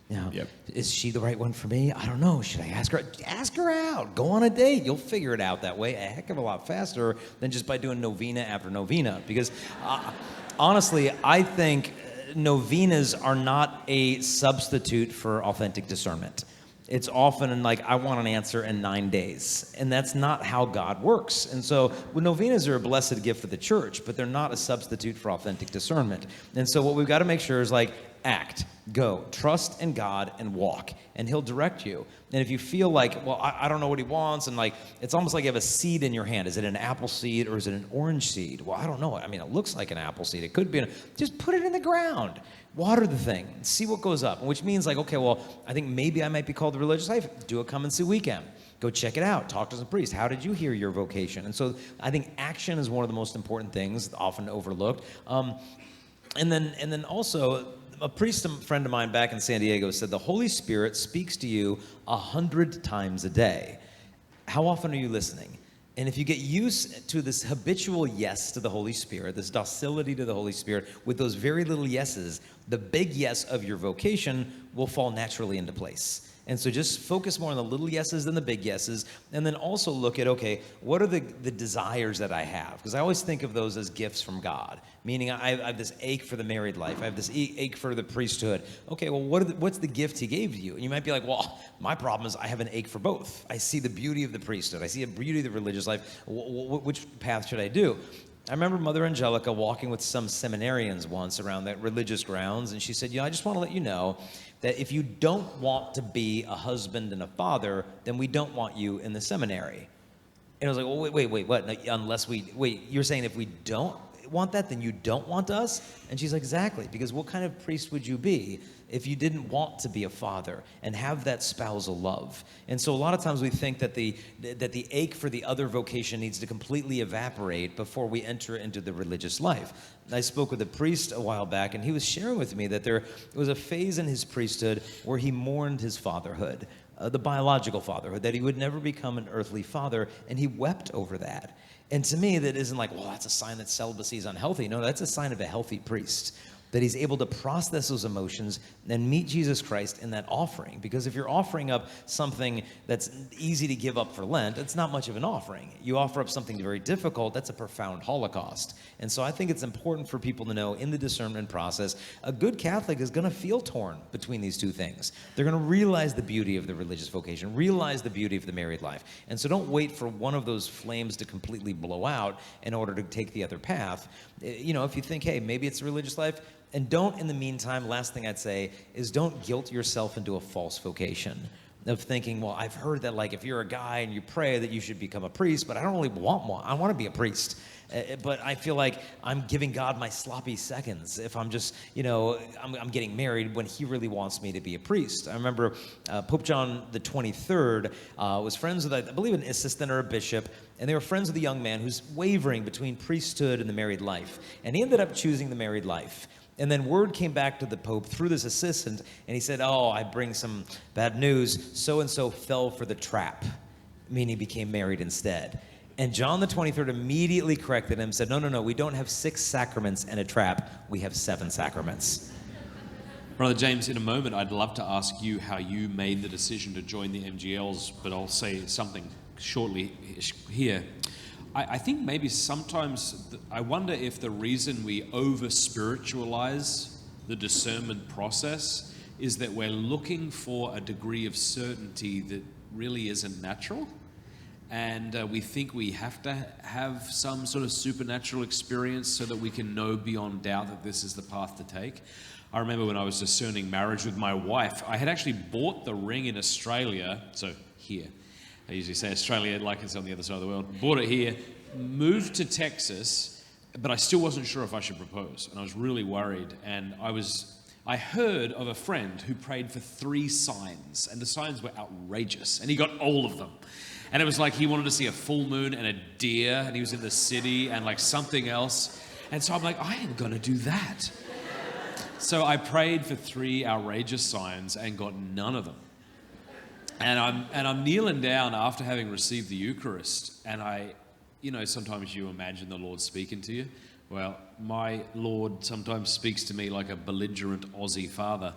Speaker 4: You know,
Speaker 6: Yep.
Speaker 4: is she the right one for me? I don't know. Should I ask her? Ask her out. Go on a date. You'll figure it out that way a heck of a lot faster than just by doing novena after novena. Because honestly, I think novenas are not a substitute for authentic discernment. It's often like, I want an answer in 9 days. And that's not how God works. And so novenas are a blessed gift for the church, but they're not a substitute for authentic discernment. And so what we've got to make sure is like, act, go, trust in God and walk, and he'll direct you. And if you feel like, well, I don't know what he wants, and like, it's almost like you have a seed in your hand. Is it an apple seed or is it an orange seed? Well, I don't know. I mean, it looks like an apple seed. It could be. Just put it in the ground. Water the thing. See what goes up. Which means like, okay, well, I think maybe I might be called to religious life. Do a come and see weekend. Go check it out. Talk to some priest. How did you hear your vocation? And so I think action is one of the most important things, often overlooked. And then also, a priest friend of mine back in San Diego said, the Holy Spirit speaks to you 100 times a day. How often are you listening? And if you get used to this habitual yes to the Holy Spirit, this docility to the Holy Spirit, with those very little yeses, the big yes of your vocation will fall naturally into place. And so just focus more on the little yeses than the big yeses, and then also look at, okay, what are the desires that I have? Because I always think of those as gifts from God, meaning I have this ache for the married life. I have this ache for the priesthood. Okay, well, what's the gift he gave you? And you might be like, well, my problem is I have an ache for both. I see the beauty of the priesthood. I see the beauty of the religious life. Which path should I do? I remember Mother Angelica walking with some seminarians once around that religious grounds, and she said, I just want to let you know that if you don't want to be a husband and a father, then we don't want you in the seminary. And I was like, well, wait, what? You're saying if we don't want that, then you don't want us? And she's like, exactly, because what kind of priest would you be if you didn't want to be a father and have that spousal love? And so a lot of times we think that the ache for the other vocation needs to completely evaporate before we enter into the religious life. I spoke with a priest a while back, and he was sharing with me that there was a phase in his priesthood where he mourned his fatherhood, the biological fatherhood, that he would never become an earthly father, and he wept over that. And to me, that isn't like, well, that's a sign that celibacy is unhealthy. No, that's a sign of a healthy priest, that he's able to process those emotions and meet Jesus Christ in that offering. Because if you're offering up something that's easy to give up for Lent, it's not much of an offering. You offer up something very difficult, that's a profound holocaust. And so I think it's important for people to know in the discernment process, a good Catholic is going to feel torn between these two things. They're going to realize the beauty of the religious vocation, realize the beauty of the married life. And so don't wait for one of those flames to completely blow out in order to take the other path. You know, if you think, hey, maybe it's religious life, and don't, in the meantime, last thing I'd say is don't guilt yourself into a false vocation of thinking, well, I've heard that like if you're a guy and you pray that you should become a priest, but I don't really want one. I want to be a priest. But I feel like I'm giving God my sloppy seconds if I'm just, I'm getting married when he really wants me to be a priest. I remember Pope John the 23rd was friends with, I believe, an assistant or a bishop, and they were friends with a young man who's wavering between priesthood and the married life. And he ended up choosing the married life. And then word came back to the Pope through this assistant, and he said, oh, I bring some bad news. So-and-so fell for the trap, meaning he became married instead. And John the 23rd immediately corrected him, said, no, we don't have 6 sacraments and a trap. We have 7 sacraments.
Speaker 1: Brother James, in a moment, I'd love to ask you how you made the decision to join the MGLs, but I'll say something shortly here. I think maybe sometimes, I wonder if the reason we over-spiritualize the discernment process is that we're looking for a degree of certainty that really isn't natural. And we think we have to have some sort of supernatural experience so that we can know beyond doubt that this is the path to take. I remember when I was discerning marriage with my wife, I had actually bought the ring in Australia, so here. I usually say Australia like it's on the other side of the world. Bought it here, moved to Texas, but I still wasn't sure if I should propose. And I was really worried. And I heard of a friend who prayed for 3 signs, and the signs were outrageous. And he got all of them. And it was like he wanted to see a full moon and a deer, and he was in the city and like something else. And so I'm like, I am going to do that. So I prayed for 3 outrageous signs and got none of them. And I'm kneeling down after having received the Eucharist, and sometimes you imagine the Lord speaking to you. Well, my Lord sometimes speaks to me like a belligerent Aussie father.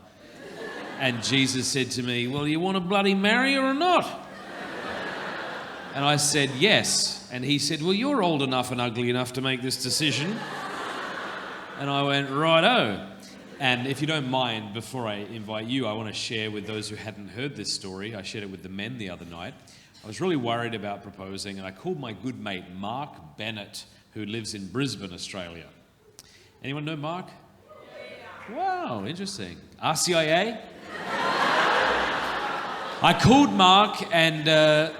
Speaker 1: And Jesus said to me, well, you want to bloody marry her or not? And I said, yes. And he said, well, you're old enough and ugly enough to make this decision. And I went, righto. And if you don't mind, before I invite you, I want to share with those who hadn't heard this story. I shared it with the men the other night. I was really worried about proposing, and I called my good mate, Mark Bennett, who lives in Brisbane, Australia. Anyone know Mark? Wow, interesting. RCIA? I called Mark, and I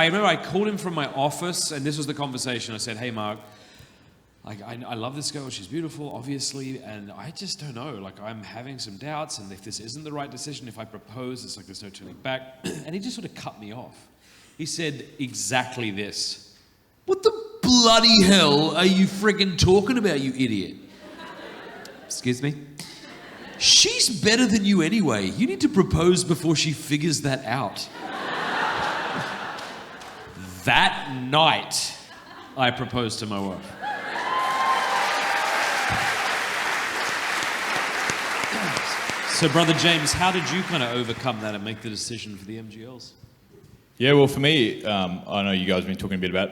Speaker 1: remember I called him from my office, and this was the conversation. I said, hey, Mark, I love this girl. She's beautiful, obviously, and I just don't know. Like, I'm having some doubts, and if this isn't the right decision, if I propose, it's like there's no turning back. And he just sort of cut me off. He said exactly this. What the bloody hell are you friggin' talking about, you idiot? Excuse me? She's better than you anyway. You need to propose before she figures that out. That night, I proposed to my wife. So, Brother James, how did you kind of overcome that and make the decision for the MGLs?
Speaker 12: Yeah, well, for me, I know you guys have been talking a bit about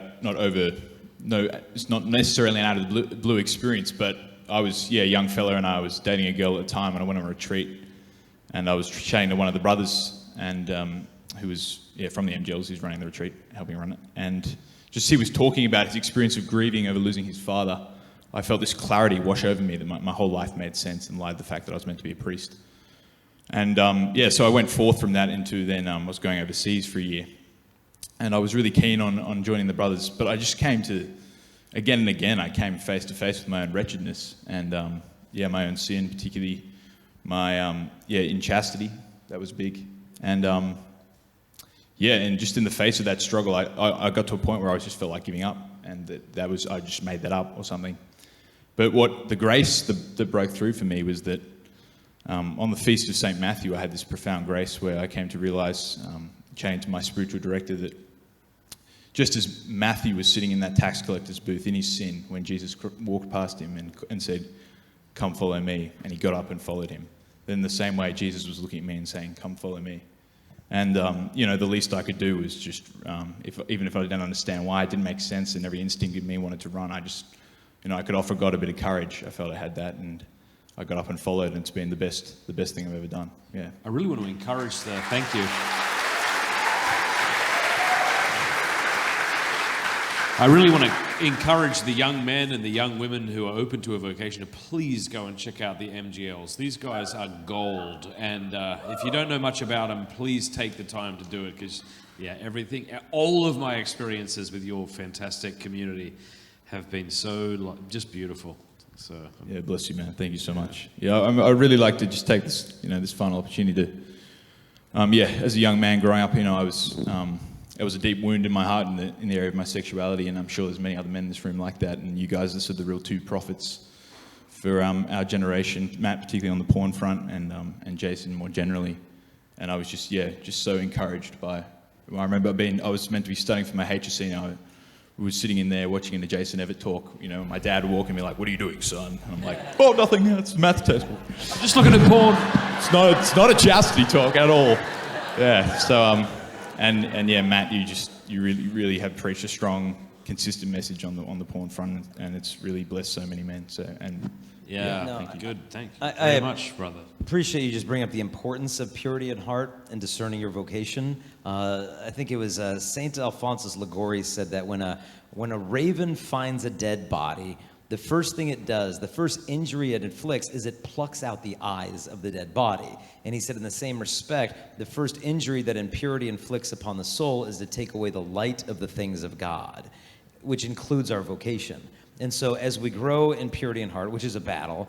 Speaker 12: it's not necessarily an out of the blue experience, but I was, a young fella, and I was dating a girl at the time, and I went on a retreat, and I was chatting to one of the brothers, and who was, from the MGLs, who's running the retreat, helping run it, and just he was talking about his experience of grieving over losing his father. I felt this clarity wash over me that my whole life made sense in light of the fact that I was meant to be a priest. And so I went forth from that into then I was going overseas for a year. And I was really keen on joining the brothers, but I just came to, again and again, I came face to face with my own wretchedness and my own sin, particularly my inchastity. That was big. And and just in the face of that struggle, I got to a point where I just felt like giving up, and that was, I just made that up or something. But what the grace that broke through for me was that on the Feast of St. Matthew, I had this profound grace where I came to realize, chatting to my spiritual director, that just as Matthew was sitting in that tax collector's booth in his sin when Jesus walked past him and said, come follow me, and he got up and followed him, then the same way Jesus was looking at me and saying, come follow me. And, the least I could do was just, even if I didn't understand why, it didn't make sense, and every instinct in me wanted to run, I just, I could offer God a bit of courage. I felt I had that, and I got up and followed, and it's been the best thing I've ever done. Yeah.
Speaker 1: I really want to encourage thank you. I really want to encourage the young men and the young women who are open to a vocation to please go and check out the MGLs. These guys are gold, and if you don't know much about them, please take the time to do it, because all of my experiences with your fantastic community have been so just beautiful. So
Speaker 12: bless you, man. Thank you so much. I really like to just take this, this final opportunity to, as a young man growing up, it was a deep wound in my heart in the area of my sexuality, and I'm sure there's many other men in this room like that. And you guys are sort of the real two prophets for our generation. Matt, particularly on the porn front, and Jason more generally. And I was just so encouraged by. I remember I was meant to be studying for my HSC, and we were sitting in there watching the Jason Evert talk. My dad would walk in and be like, "What are you doing, son?" And I'm like, "Oh, nothing. It's a math test.
Speaker 1: I'm just looking at porn."
Speaker 12: It's not a chastity talk at all. Yeah. So Matt, you really have preached a strong, consistent message on the porn front, and it's really blessed so many men. So thank you.
Speaker 1: Good. Thank you very much, brother.
Speaker 4: Appreciate you just bring up the importance of purity in heart and discerning your vocation. I think it was Saint Alphonsus Liguori said that when a raven finds a dead body, the first thing it does, the first injury it inflicts, is it plucks out the eyes of the dead body. And he said in the same respect, the first injury that impurity inflicts upon the soul is to take away the light of the things of God, which includes our vocation. And so as we grow in purity in heart, which is a battle,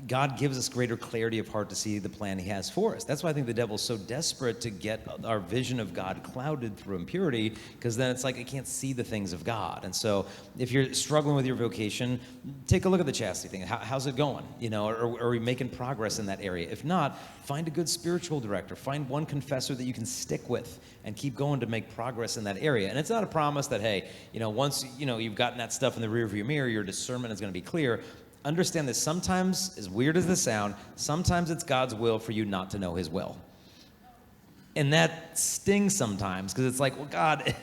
Speaker 4: God gives us greater clarity of heart to see the plan he has for us. That's why I think the devil's so desperate to get our vision of God clouded through impurity, because then it's like I can't see the things of God. And so if you're struggling with your vocation, take a look at the chastity thing. How's it going? Are we making progress in that area? If not, find a good spiritual director. Find one confessor that you can stick with and keep going to make progress in that area. And it's not a promise that, hey, once you've gotten that stuff in the rearview mirror, your discernment is going to be clear. understand that sometimes, as weird as this sounds, sometimes it's God's will for you not to know his will. And that stings sometimes, because it's like, well, God,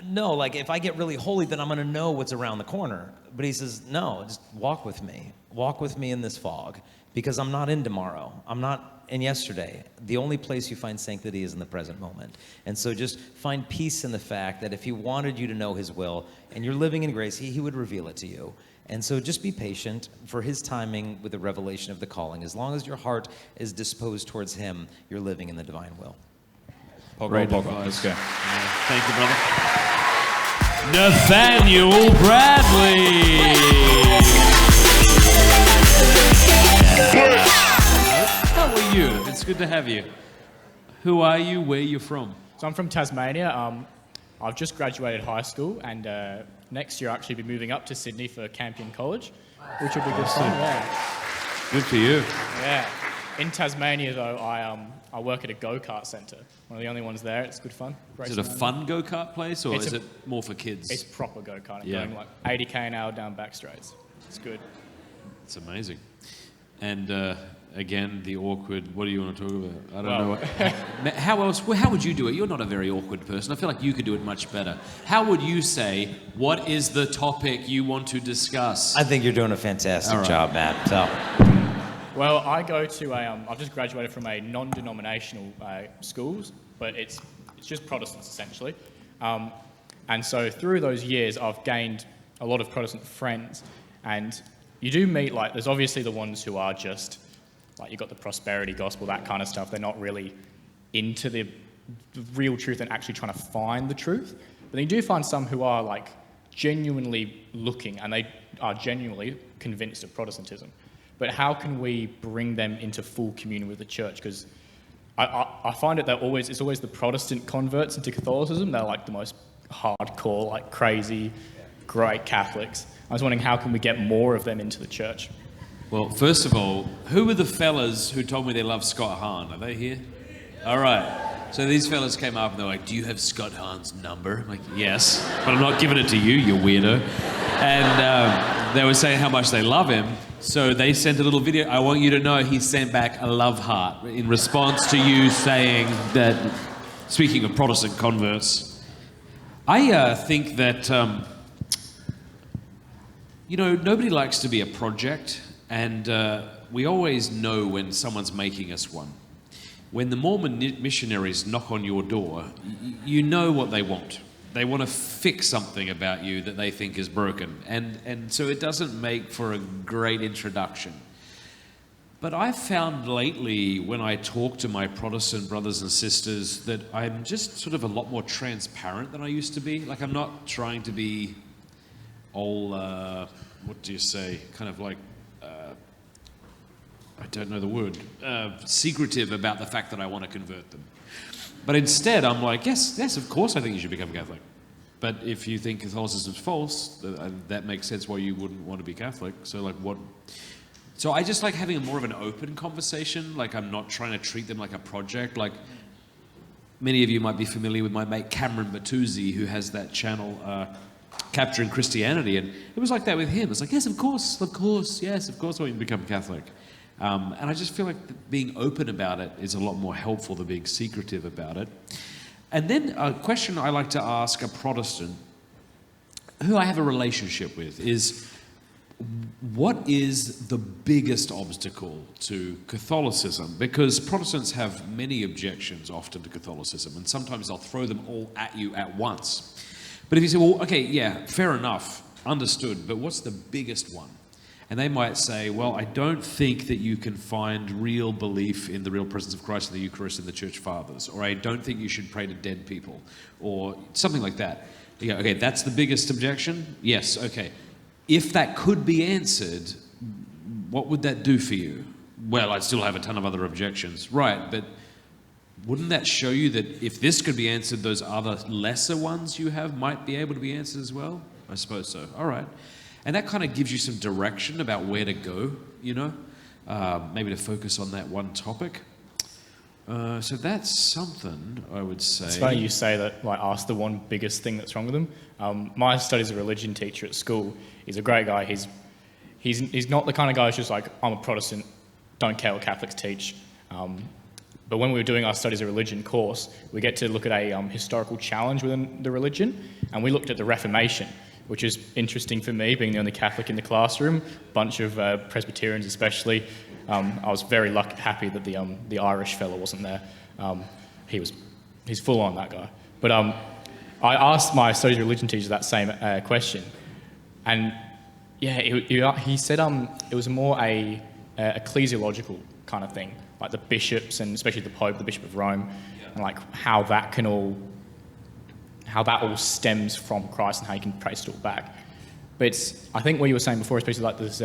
Speaker 4: no, like if I get really holy, then I'm going to know what's around the corner. But he says, no, just walk with me. Walk with me in this fog, because I'm not in tomorrow. I'm not in yesterday. The only place you find sanctity is in the present moment. And so just find peace in the fact that if he wanted you to know his will and you're living in grace, he would reveal it to you. And so just be patient for his timing with the revelation of the calling. As long as your heart is disposed towards him, you're living in the divine will.
Speaker 12: Great advice. Let's go.
Speaker 1: Thank you, brother. Nathaniel Bradley. How are you? It's good to have you. Who are you? Where are you from?
Speaker 13: So I'm from Tasmania. I've just graduated high school, and next year I'll actually be moving up to Sydney for Campion College, which will be good fun. Yeah.
Speaker 1: Good for you.
Speaker 13: Yeah. In Tasmania, though, I work at a go-kart centre. One of the only ones there. It's good fun.
Speaker 1: Is it a fun go-kart place, or is it more for kids?
Speaker 13: It's proper go-karting.
Speaker 1: Yeah.
Speaker 13: Going like 80k an hour down back straights. It's good.
Speaker 1: It's amazing. And again, the awkward, what do you want to talk about? I don't know. How would you do it? You're not a very awkward person. I feel like you could do it much better. How would you say, what is the topic you want to discuss?
Speaker 4: I think you're doing a fantastic job, Matt. So.
Speaker 13: Well, I go to I've just graduated from a non-denominational schools, but it's just Protestants essentially. And so through those years, I've gained a lot of Protestant friends, and you do meet, like, there's obviously the ones who are just, like, you've got the prosperity gospel, that kind of stuff. They're not really into the real truth and actually trying to find the truth. But then you do find some who are, like, genuinely looking, and they are genuinely convinced of Protestantism. But how can we bring them into full communion with the church? Because I find it that it's always the Protestant converts into Catholicism. They're like the most hardcore, like crazy, great Catholics. I was wondering, how can we get more of them into the church?
Speaker 1: Well, first of all, who were the fellas who told me they love Scott Hahn? Are they here? All right. So these fellas came up and they're like, do you have Scott Hahn's number? I'm like, yes, but I'm not giving it to you, you weirdo. And they were saying how much they love him. So they sent a little video. I want you to know he sent back a love heart in response to you saying that, speaking of Protestant converts, I think that, nobody likes to be a project, and we always know when someone's making us one. When the Mormon missionaries knock on your door, you know what they want. They want to fix something about you that they think is broken. And so it doesn't make for a great introduction. But I've found lately, when I talk to my Protestant brothers and sisters, that I'm just sort of a lot more transparent than I used to be. Like, I'm not trying to be all, what do you say, kind of like, I don't know the word, secretive about the fact that I want to convert them. But instead, I'm like, yes, of course I think you should become Catholic. But if you think Catholicism is false, that makes sense why you wouldn't want to be Catholic. So, like, what? So I just like having a more of an open conversation. Like, I'm not trying to treat them like a project. Like, many of you might be familiar with my mate Cameron Batuzzi, who has that channel, Capturing Christianity. And it was like that with him. It's like, yes, of course, yes, of course I want you to become Catholic. And I just feel like being open about it is a lot more helpful than being secretive about it. And then a question I like to ask a Protestant who I have a relationship with is, what is the biggest obstacle to Catholicism? Because Protestants have many objections often to Catholicism, and sometimes they'll throw them all at you at once. But if you say, well, okay, yeah, fair enough, understood, but what's the biggest one? And they might say, well, I don't think that you can find real belief in the real presence of Christ in the Eucharist in the Church Fathers, or I don't think you should pray to dead people, or something like that. You go, okay, that's the biggest objection? Yes, okay. If that could be answered, what would that do for you? Well, I'd still have a ton of other objections. Right, but wouldn't that show you that if this could be answered, those other lesser ones you have might be able to be answered as well? I suppose so. All right. And that kind of gives you some direction about where to go, maybe to focus on that one topic. So that's something, I would say.
Speaker 13: It's funny you say that, like, ask the one biggest thing that's wrong with them. My studies a religion teacher at school. He's a great guy. he's not the kind of guy who's just like, I'm a Protestant, don't care what Catholics teach. But when we were doing our Studies of Religion course, we get to look at a historical challenge within the religion, and we looked at the Reformation, which is interesting for me, being the only Catholic in the classroom, bunch of Presbyterians especially. I was very happy that the Irish fellow wasn't there. He's full on, that guy. But I asked my Studies of Religion teacher that same question, and yeah, he said it was more a ecclesiological kind of thing, like the bishops and especially the Pope, the Bishop of Rome, and like how that all stems from Christ and how you can trace it all back. But I think what you were saying before, especially like this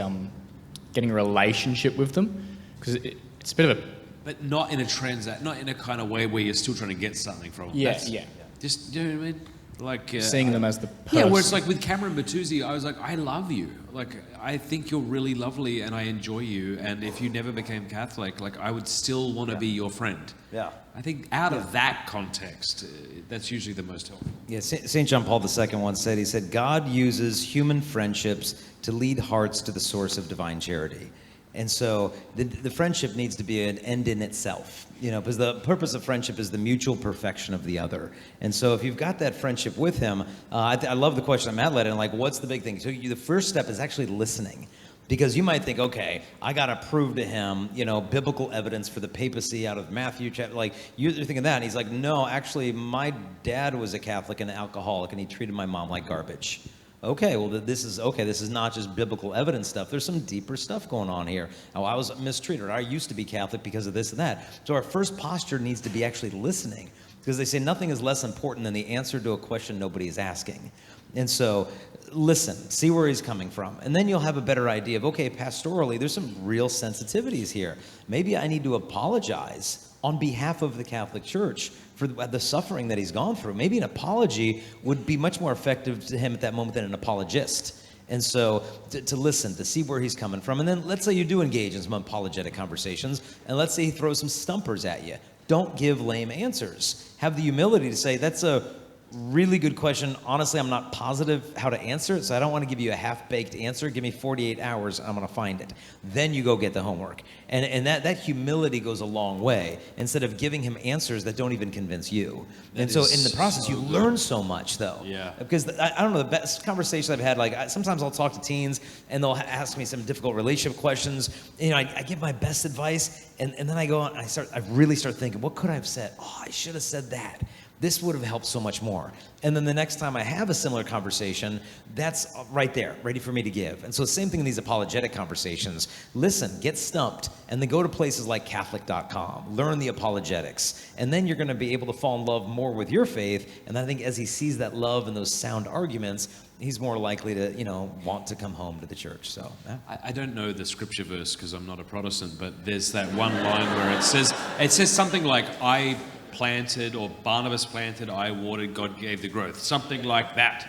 Speaker 13: getting a relationship with them, because it's a bit of a...
Speaker 1: But not in a not in a kind of way where you're still trying to get something from them.
Speaker 13: Yeah.
Speaker 1: Just, you know what I mean? Like
Speaker 13: seeing them as the person.
Speaker 1: Yeah, where it's like with Cameron Bertuzzi, I was like, I love you. Like, I think you're really lovely and I enjoy you. And if you never became Catholic, like, I would still want to be your friend.
Speaker 4: Yeah.
Speaker 1: I think out of that context, that's usually the most helpful.
Speaker 4: Yeah, St. John Paul II once said, he said, God uses human friendships to lead hearts to the source of divine charity. And so the friendship needs to be an end in itself, you know, because the purpose of friendship is the mutual perfection of the other. And so if you've got that friendship with him, I love the question that Matt led in, like, what's the big thing? So the first step is actually listening. Because you might think, okay, I got to prove to him, you know, biblical evidence for the papacy out of Matthew chapter. Like, you're thinking that. And he's like, no, actually, my dad was a Catholic and an alcoholic, and he treated my mom like garbage. Okay, well, this is not just biblical evidence stuff. There's some deeper stuff going on here. Oh, I was mistreated. I used to be Catholic because of this and that. So our first posture needs to be actually listening, because they say nothing is less important than the answer to a question nobody is asking. And so listen, see where he's coming from. And then you'll have a better idea of, okay, pastorally, there's some real sensitivities here. Maybe I need to apologize on behalf of the Catholic Church for the suffering that he's gone through. Maybe an apology would be much more effective to him at that moment than an apologist. And so to listen, to see where he's coming from. And then let's say you do engage in some apologetic conversations, and let's say he throws some stumpers at you. Don't give lame answers. Have the humility to say, that's a really good question. Honestly, I'm not positive how to answer it, so I don't want to give you a half-baked answer. Give me 48 hours, and I'm going to find it. Then you go get the homework. And that humility goes a long way, instead of giving him answers that don't even convince you. And so in the process, you learn so much, though.
Speaker 1: Yeah.
Speaker 4: Because, I don't know, the best conversations I've had, like, sometimes I'll talk to teens, and they'll ask me some difficult relationship questions. You know, I give my best advice, and then I go on, and I really start thinking, what could I have said? Oh, I should have said that. This would have helped so much more. And then the next time I have a similar conversation, that's right there, ready for me to give. And so the same thing in these apologetic conversations. Listen, get stumped, and then go to places like Catholic.com. Learn the apologetics. And then you're going to be able to fall in love more with your faith. And I think as he sees that love and those sound arguments, he's more likely to, you know, want to come home to the church. So yeah.
Speaker 1: I don't know the scripture verse because I'm not a Protestant, but there's that one line where it says something like, I planted, or Barnabas planted, I watered, God gave the growth, something like that.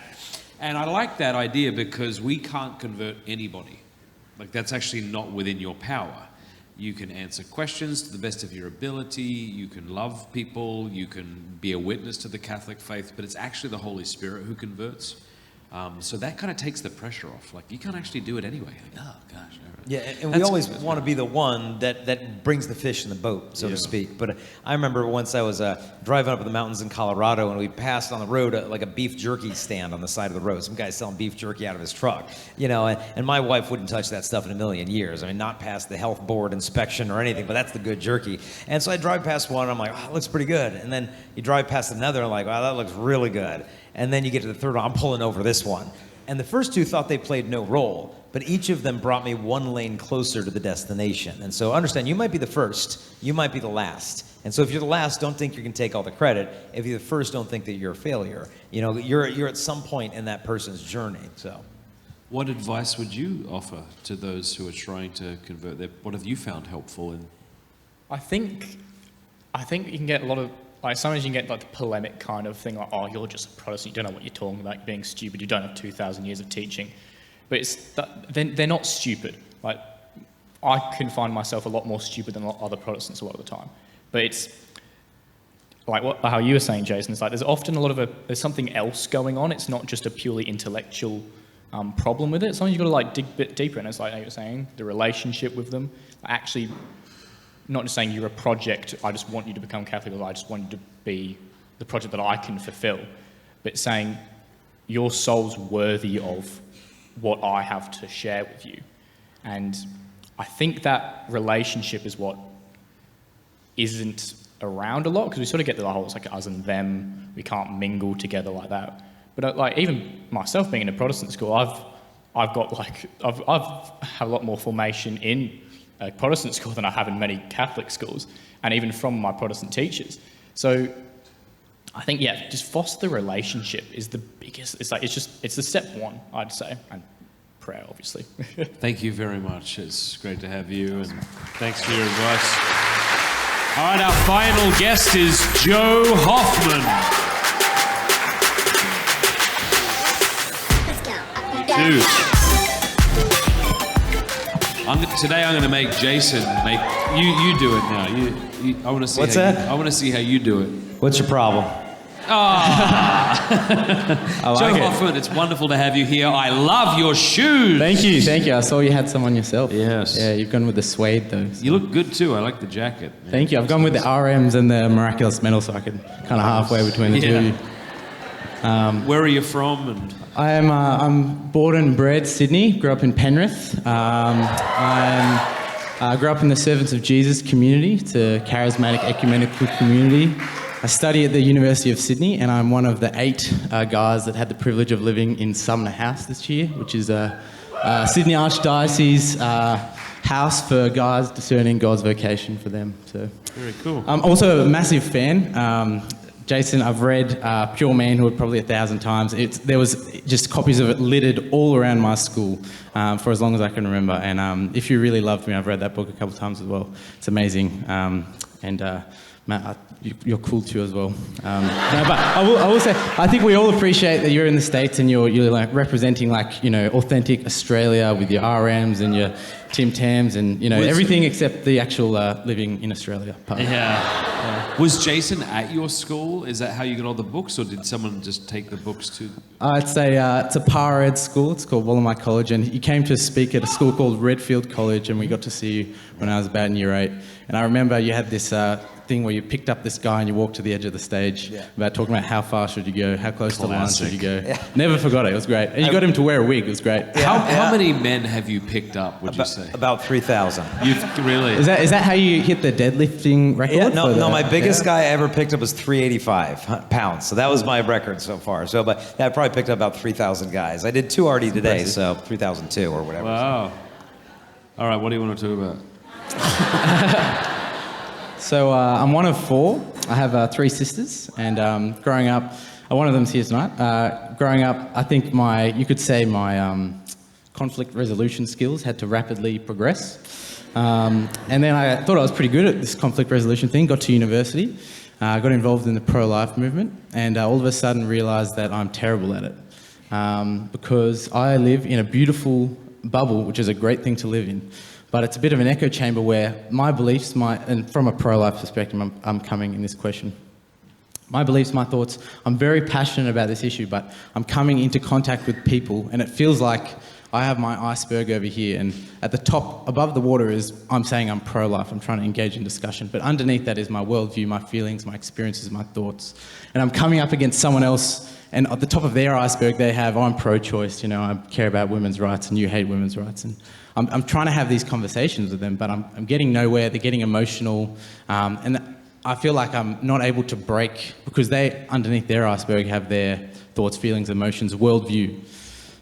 Speaker 1: And I like that idea because we can't convert anybody. Like, that's actually not within your power. You can answer questions to the best of your ability, you can love people, you can be a witness to the Catholic faith, but it's actually the Holy Spirit who converts. So that kind of takes the pressure off. Like, you can't actually do it anyway. Like, oh gosh. All right.
Speaker 4: Yeah, and we always want to be the one that brings the fish in the boat, so to speak. But I remember once I was driving up in the mountains in Colorado, and we passed on the road like a beef jerky stand on the side of the road. Some guy selling beef jerky out of his truck, you know. And my wife wouldn't touch that stuff in a million years. I mean, not past the health board inspection or anything, but that's the good jerky. And so I drive past one, and I'm like, oh, that looks pretty good. And then you drive past another, and I'm like, wow, that looks really good. And then you get to the third one, I'm pulling over this one. And the first two thought they played no role, but each of them brought me one lane closer to the destination. And so understand, you might be the first, you might be the last. And so if you're the last, don't think you can take all the credit. If you're the first, don't think that you're a failure. You know, you're at some point in that person's journey. So,
Speaker 1: what advice would you offer to those who are trying to convert? What have you found helpful in?
Speaker 13: I think you can get a lot of, like, sometimes you can get like the polemic kind of thing, like, oh, you're just a Protestant, you don't know what you're talking about, you're being stupid, you don't have 2,000 years of teaching. But they're not stupid. Like, I can find myself a lot more stupid than other Protestants a lot of the time. But it's like how you were saying, Jason, it's like there's often there's something else going on. It's not just a purely intellectual problem with it. Sometimes you've got to like dig a bit deeper, and it's like you're saying, the relationship with them. Actually, not just saying you're a project, I just want you to become Catholic, or I just want you to be the project that I can fulfill, but saying your soul's worthy of what I have to share with you. And I think that relationship is what isn't around a lot, because we sort of get the whole, it's like us and them, we can't mingle together like that. But like even myself being in a Protestant school, I've got like, I've had a lot more formation in a Protestant school than I have in many Catholic schools, and even from my Protestant teachers. So I think, yeah, just foster the relationship is the biggest, it's the step one, I'd say, and prayer, obviously.
Speaker 1: Thank you very much. It's great to have you, and thanks for your advice. All right, our final guest is Joe Hoffman. Dude. Today I'm going to make Jason make you do it now. I want to see.
Speaker 4: What's that?
Speaker 1: I want to see how you do it.
Speaker 4: What's your problem?
Speaker 1: Joe Hoffman, it's wonderful to have you here. I love your shoes.
Speaker 14: Thank you. I saw you had some on yourself.
Speaker 1: Yes.
Speaker 14: Yeah, you've gone with the suede though. So.
Speaker 1: You look good too. I like the jacket.
Speaker 14: Thank you. I've gone with the RMs and the miraculous medal, so I could kind of halfway between the two of you.
Speaker 1: Where are you from? And
Speaker 14: I'm born and bred Sydney. Grew up in Penrith. I grew up in the Servants of Jesus community. It's a charismatic ecumenical community. I study at the University of Sydney, and I'm one of the 8 guys that had the privilege of living in Sumner House this year, which is a Sydney Archdiocese house for guys discerning God's vocation for them. So
Speaker 1: very cool.
Speaker 14: I'm also a massive fan. Jason, I've read Pure Manhood probably 1,000 times. There was just copies of it littered all around my school for as long as I can remember. And if you really loved me, I've read that book a couple of times as well. It's amazing. Matt, you're cool too as well. No, but I will say, I think we all appreciate that you're in the States and you're like representing authentic Australia with your RMs and your Tim Tams and everything except the actual living in Australia part.
Speaker 1: Yeah. Was Jason at your school? Is that how you got all the books, or did someone just take the books to?
Speaker 14: It's a par ed school. It's called Wollomai College, and he came to speak at a school called Redfield College, and we got to see you when I was about in year 8. And I remember you had this thing where you picked up this guy and you walked to the edge of the stage about talking about how far should you go, how close to the line should you go. Yeah. Never forgot it. It was great. And you got him to wear a wig. It was great.
Speaker 1: How many men have you picked up, would you say?
Speaker 4: About 3,000.
Speaker 1: You've really?
Speaker 14: Is that how you hit the deadlifting record?
Speaker 4: Yeah, no, my biggest guy I ever picked up was 385 pounds. So that was my record so far. So, but I probably picked up about 3,000 guys. I did 2 already today, so 3,002 or whatever.
Speaker 1: Wow. All right, what do you want to talk about?
Speaker 14: So I'm one of 4. I have 3 sisters, and growing up, one of them's here tonight. Growing up, I think my conflict resolution skills had to rapidly progress. And then I thought I was pretty good at this conflict resolution thing, got to university, got involved in the pro-life movement, and all of a sudden realised that I'm terrible at it. Because I live in a beautiful bubble, which is a great thing to live in. But it's a bit of an echo chamber where my beliefs, and from a pro-life perspective, I'm coming in this question. My beliefs, my thoughts, I'm very passionate about this issue, but I'm coming into contact with people, and it feels like I have my iceberg over here, and at the top, above the water is, I'm saying I'm pro-life, I'm trying to engage in discussion, but underneath that is my worldview, my feelings, my experiences, my thoughts. And I'm coming up against someone else, and at the top of their iceberg, they have, I'm pro-choice, I care about women's rights, and you hate women's rights. And I'm trying to have these conversations with them, but I'm getting nowhere. They're getting emotional, and I feel like I'm not able to break because they, underneath their iceberg, have their thoughts, feelings, emotions, worldview.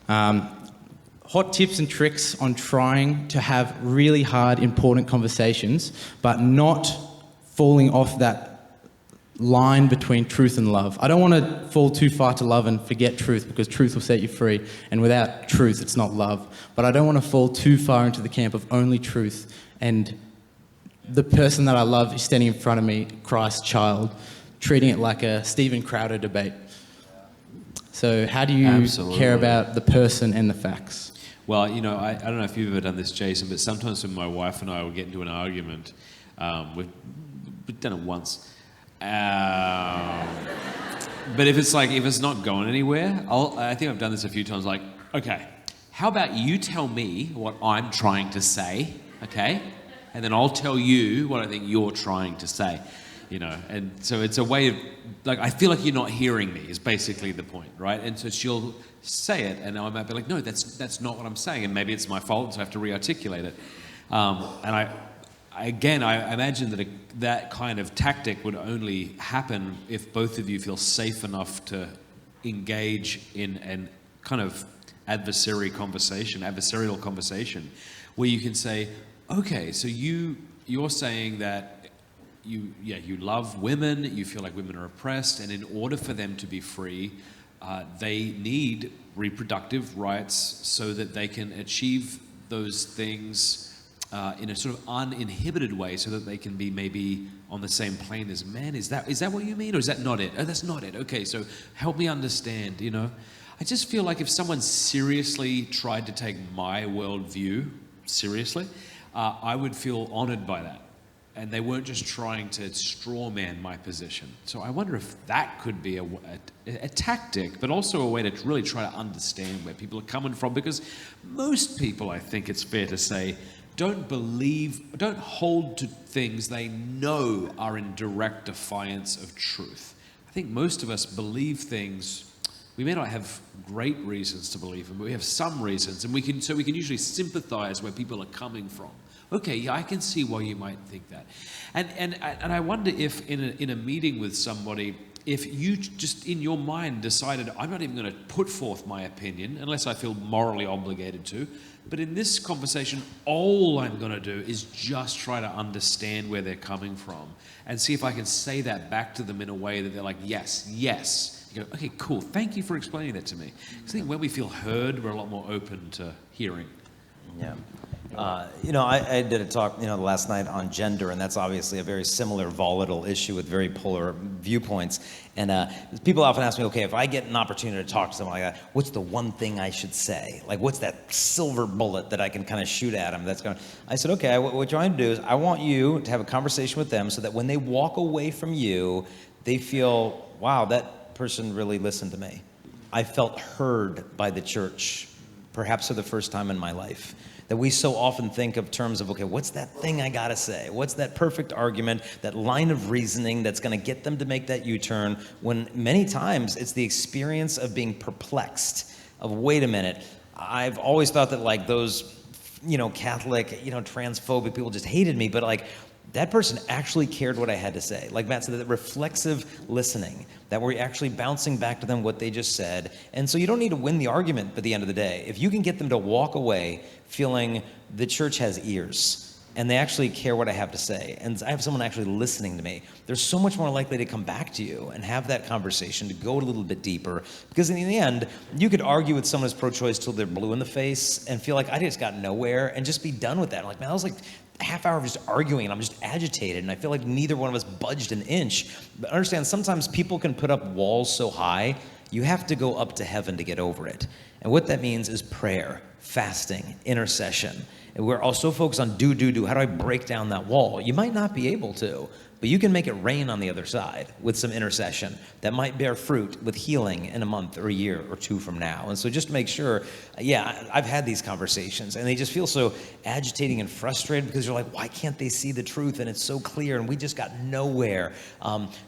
Speaker 14: Hot tips and tricks on trying to have really hard, important conversations, but not falling off that line between truth and love. I don't want to fall too far to love and forget truth, because truth will set you free, and without truth it's not love. But I don't want to fall too far into the camp of only truth and the person that I love is standing in front of me, Christ's child, treating it like a Stephen Crowder debate. So how do you care about the person and the facts?
Speaker 1: Well, I don't know if you've ever done this, Jason, but sometimes when my wife and I will get into an argument, we've done it once. But if it's not going anywhere, I think I've done this a few times, okay, how about you tell me what I'm trying to say, okay? And then I'll tell you what I think you're trying to say, you know? And so it's a way of, like, I feel like you're not hearing me is basically the point, right? And so she'll say it, and I might be like, no, that's not what I'm saying, and maybe it's my fault, so I have to re-articulate it. And I imagine that that kind of tactic would only happen if both of you feel safe enough to engage in an kind of adversarial conversation, where you can say, okay, so you're saying that you love women, you feel like women are oppressed, and in order for them to be free, they need reproductive rights so that they can achieve those things in a sort of uninhibited way, so that they can be maybe on the same plane as men. Is that what you mean, or is that not it? Oh, that's not it. Okay, so help me understand, you know? I just feel like if someone seriously tried to take my worldview seriously, I would feel honored by that. And they weren't just trying to straw man my position. So I wonder if that could be a tactic, but also a way to really try to understand where people are coming from, because most people, I think it's fair to say, don't hold to things they know are in direct defiance of truth. I think most of us believe things, we may not have great reasons to believe them, but we have some reasons, and we can usually sympathize where people are coming from. Okay, yeah, I can see why you might think that. And I wonder if in a meeting with somebody, if you just in your mind decided, I'm not even going to put forth my opinion unless I feel morally obligated to, but in this conversation, all I'm going to do is just try to understand where they're coming from and see if I can say that back to them in a way that they're like, yes. You go, okay, cool, thank you for explaining that to me. Because I think when we feel heard, we're a lot more open to hearing.
Speaker 4: Yeah. I did a talk, last night on gender, and that's obviously a very similar volatile issue with very polar viewpoints. And people often ask me, okay, if I get an opportunity to talk to someone like that, what's the one thing I should say? Like, what's that silver bullet that I can kind of shoot at them? I said, okay, what we're trying to do is I want you to have a conversation with them so that when they walk away from you, they feel, wow, that person really listened to me. I felt heard by the church, perhaps for the first time in my life. That we so often think of terms of, okay, what's that thing I gotta say? What's that perfect argument, that line of reasoning that's gonna get them to make that U-turn, when many times it's the experience of being perplexed, of wait a minute, I've always thought that like those, Catholic, transphobic people just hated me, but like, that person actually cared what I had to say. Like Matt said, that reflexive listening, that we're actually bouncing back to them what they just said. And so you don't need to win the argument at the end of the day. If you can get them to walk away feeling the church has ears and they actually care what I have to say, and I have someone actually listening to me, they're so much more likely to come back to you and have that conversation, to go a little bit deeper. Because in the end, you could argue with someone who's pro-choice till they're blue in the face and feel like I just got nowhere and just be done with that. I'm like, man, I was like a half hour of just arguing and I'm just agitated and I feel like neither one of us budged an inch. But understand, sometimes people can put up walls so high, you have to go up to heaven to get over it. And what that means is prayer, fasting, intercession. And we're also focused on do. How do I break down that wall? You might not be able to, but you can make it rain on the other side with some intercession that might bear fruit with healing in a month or a year or two from now. And so just make sure, I've had these conversations and they just feel so agitating and frustrated because you're like, why can't they see the truth? And it's so clear and we just got nowhere.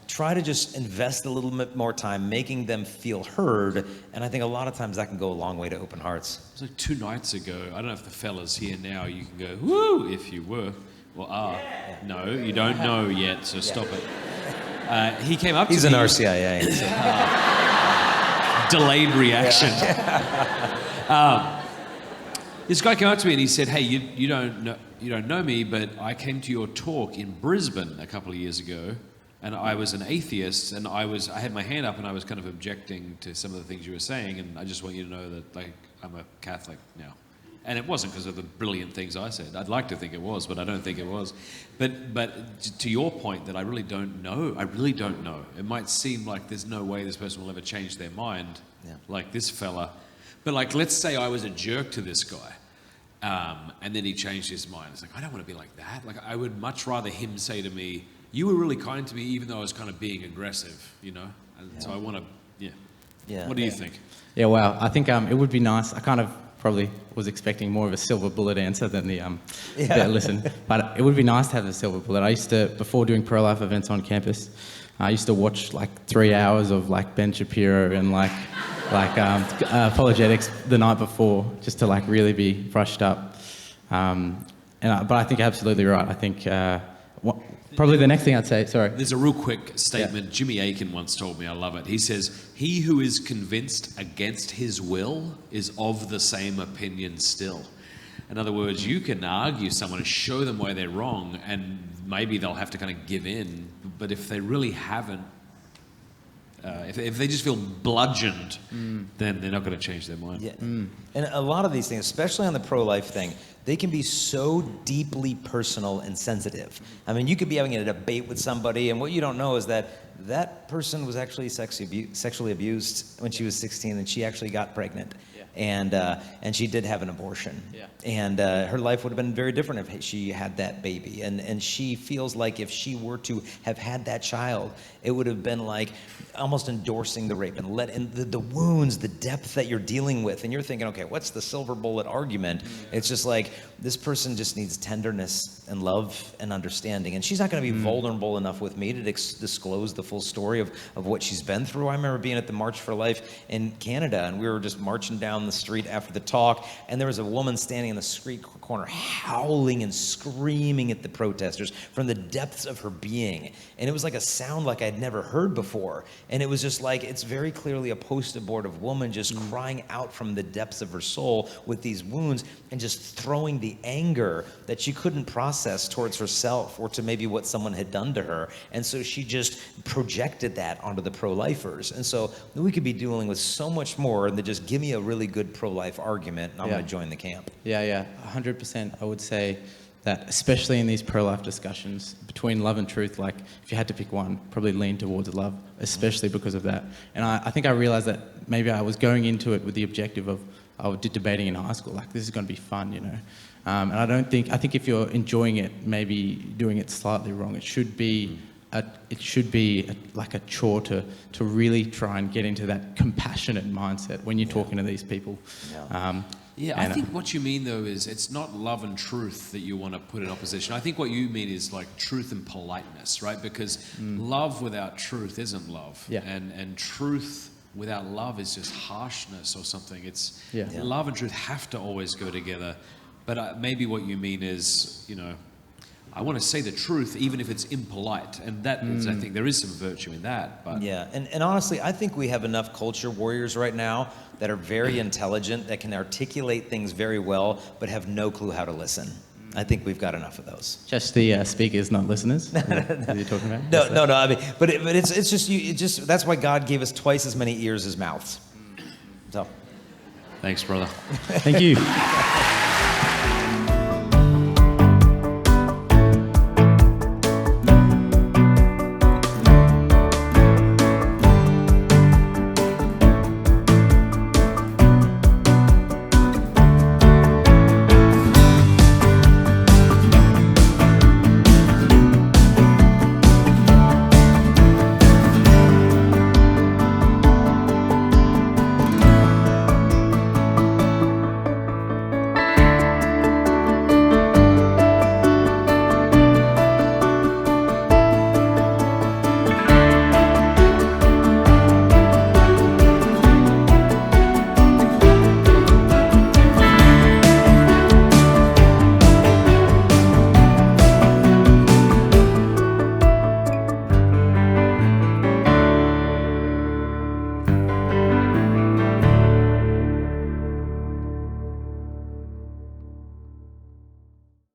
Speaker 4: Try to just invest a little bit more time making them feel heard. And I think a lot of times that can go a long way to open hearts.
Speaker 1: It was like 2 nights ago. I don't know if the fella's here now. You can go, woo, if you were. Well, no, you don't know yet, so stop it. He came up to me.
Speaker 4: He's an RCIA.
Speaker 1: Delayed reaction. This guy came up to me and he said, hey, you don't know me, but I came to your talk in Brisbane a couple of years ago, and I was an atheist, and I had my hand up and I was kind of objecting to some of the things you were saying, and I just want you to know that I'm a Catholic now. And it wasn't because of the brilliant things I said. I'd like to think it was, but I don't think it was. But to your point that I really don't know. It might seem like there's no way this person will ever change their mind, like this fella. But like, let's say I was a jerk to this guy, and then he changed his mind. It's like, I don't want to be like that. Like, I would much rather him say to me, you were really kind to me, even though I was kind of being aggressive, And so I want to, What do you think?
Speaker 14: Yeah, wow. I think it would be nice. I kind of probably was expecting more of a silver bullet answer than the yeah, listen. But it would be nice to have a silver bullet. I used to, before doing pro-life events on campus, I used to watch like 3 hours of like Ben Shapiro and like apologetics the night before, just to like really be brushed up. But I think you're absolutely right. I think probably the next thing I'd say, sorry.
Speaker 1: There's a real quick statement. Yeah. Jimmy Aiken once told me, I love it. He says, "He who is convinced against his will is of the same opinion still." In other words, you can argue someone and show them why they're wrong, and maybe they'll have to kind of give in. But if they really haven't, if they just feel bludgeoned, then they're not going to change their mind.
Speaker 4: Yeah. And a lot of these things, especially on the pro-life thing, they can be so deeply personal and sensitive. I mean, you could be having a debate with somebody, and what you don't know is that that person was actually sexually abused when she was 16, and she actually got pregnant. Yeah. And she did have an abortion. Yeah. And her life would have been very different if she had that baby. And she feels like if she were to have had that child, it would have been like almost endorsing the rape and let in the wounds, the depth that you're dealing with. And you're thinking, okay, what's the silver bullet argument? It's just like, this person just needs tenderness and love and understanding. And she's not going to be vulnerable enough with me to disclose the full story of what she's been through. I remember being at the March for Life in Canada, and we were just marching down the street after the talk, and there was a woman standing in the street corner howling and screaming at the protesters from the depths of her being. And it was like a sound like I'd never heard before. And it was just like, it's very clearly a post-abortive woman just crying out from the depths of her soul with these wounds and just throwing the anger that she couldn't process towards herself or to maybe what someone had done to her. And so she just projected that onto the pro-lifers. And so we could be dealing with so much more than just give me a really good pro-life argument and I'm going to join the camp.
Speaker 14: Yeah, 100%. I would say that, especially in these pro-life discussions, between love and truth, like if you had to pick one, probably lean towards love, especially because of that. And I think I realized that maybe I was going into it with the objective of, I did debating in high school, like this is going to be fun, you know. And I think if you're enjoying it, maybe doing it slightly wrong. It should be like a chore to really try and get into that compassionate mindset when you're talking to these people.
Speaker 1: Yeah, I think what you mean, though, is it's not love and truth that you want to put in opposition. I think what you mean is like truth and politeness, right? Because love without truth isn't love. Yeah. And truth without love is just harshness or something. It's love and truth have to always go together. But maybe what you mean is, you know, I want to say the truth even if it's impolite, and that is, I think there is some virtue in that. But
Speaker 4: yeah, and honestly, I think we have enough culture warriors right now that are very intelligent, that can articulate things very well, but have no clue how to listen. I think we've got enough of those.
Speaker 14: Just the speakers, not listeners. What are you talking about?
Speaker 4: No. I mean, but it's just that's why God gave us twice as many ears as mouths. So,
Speaker 1: thanks, brother.
Speaker 14: Thank you.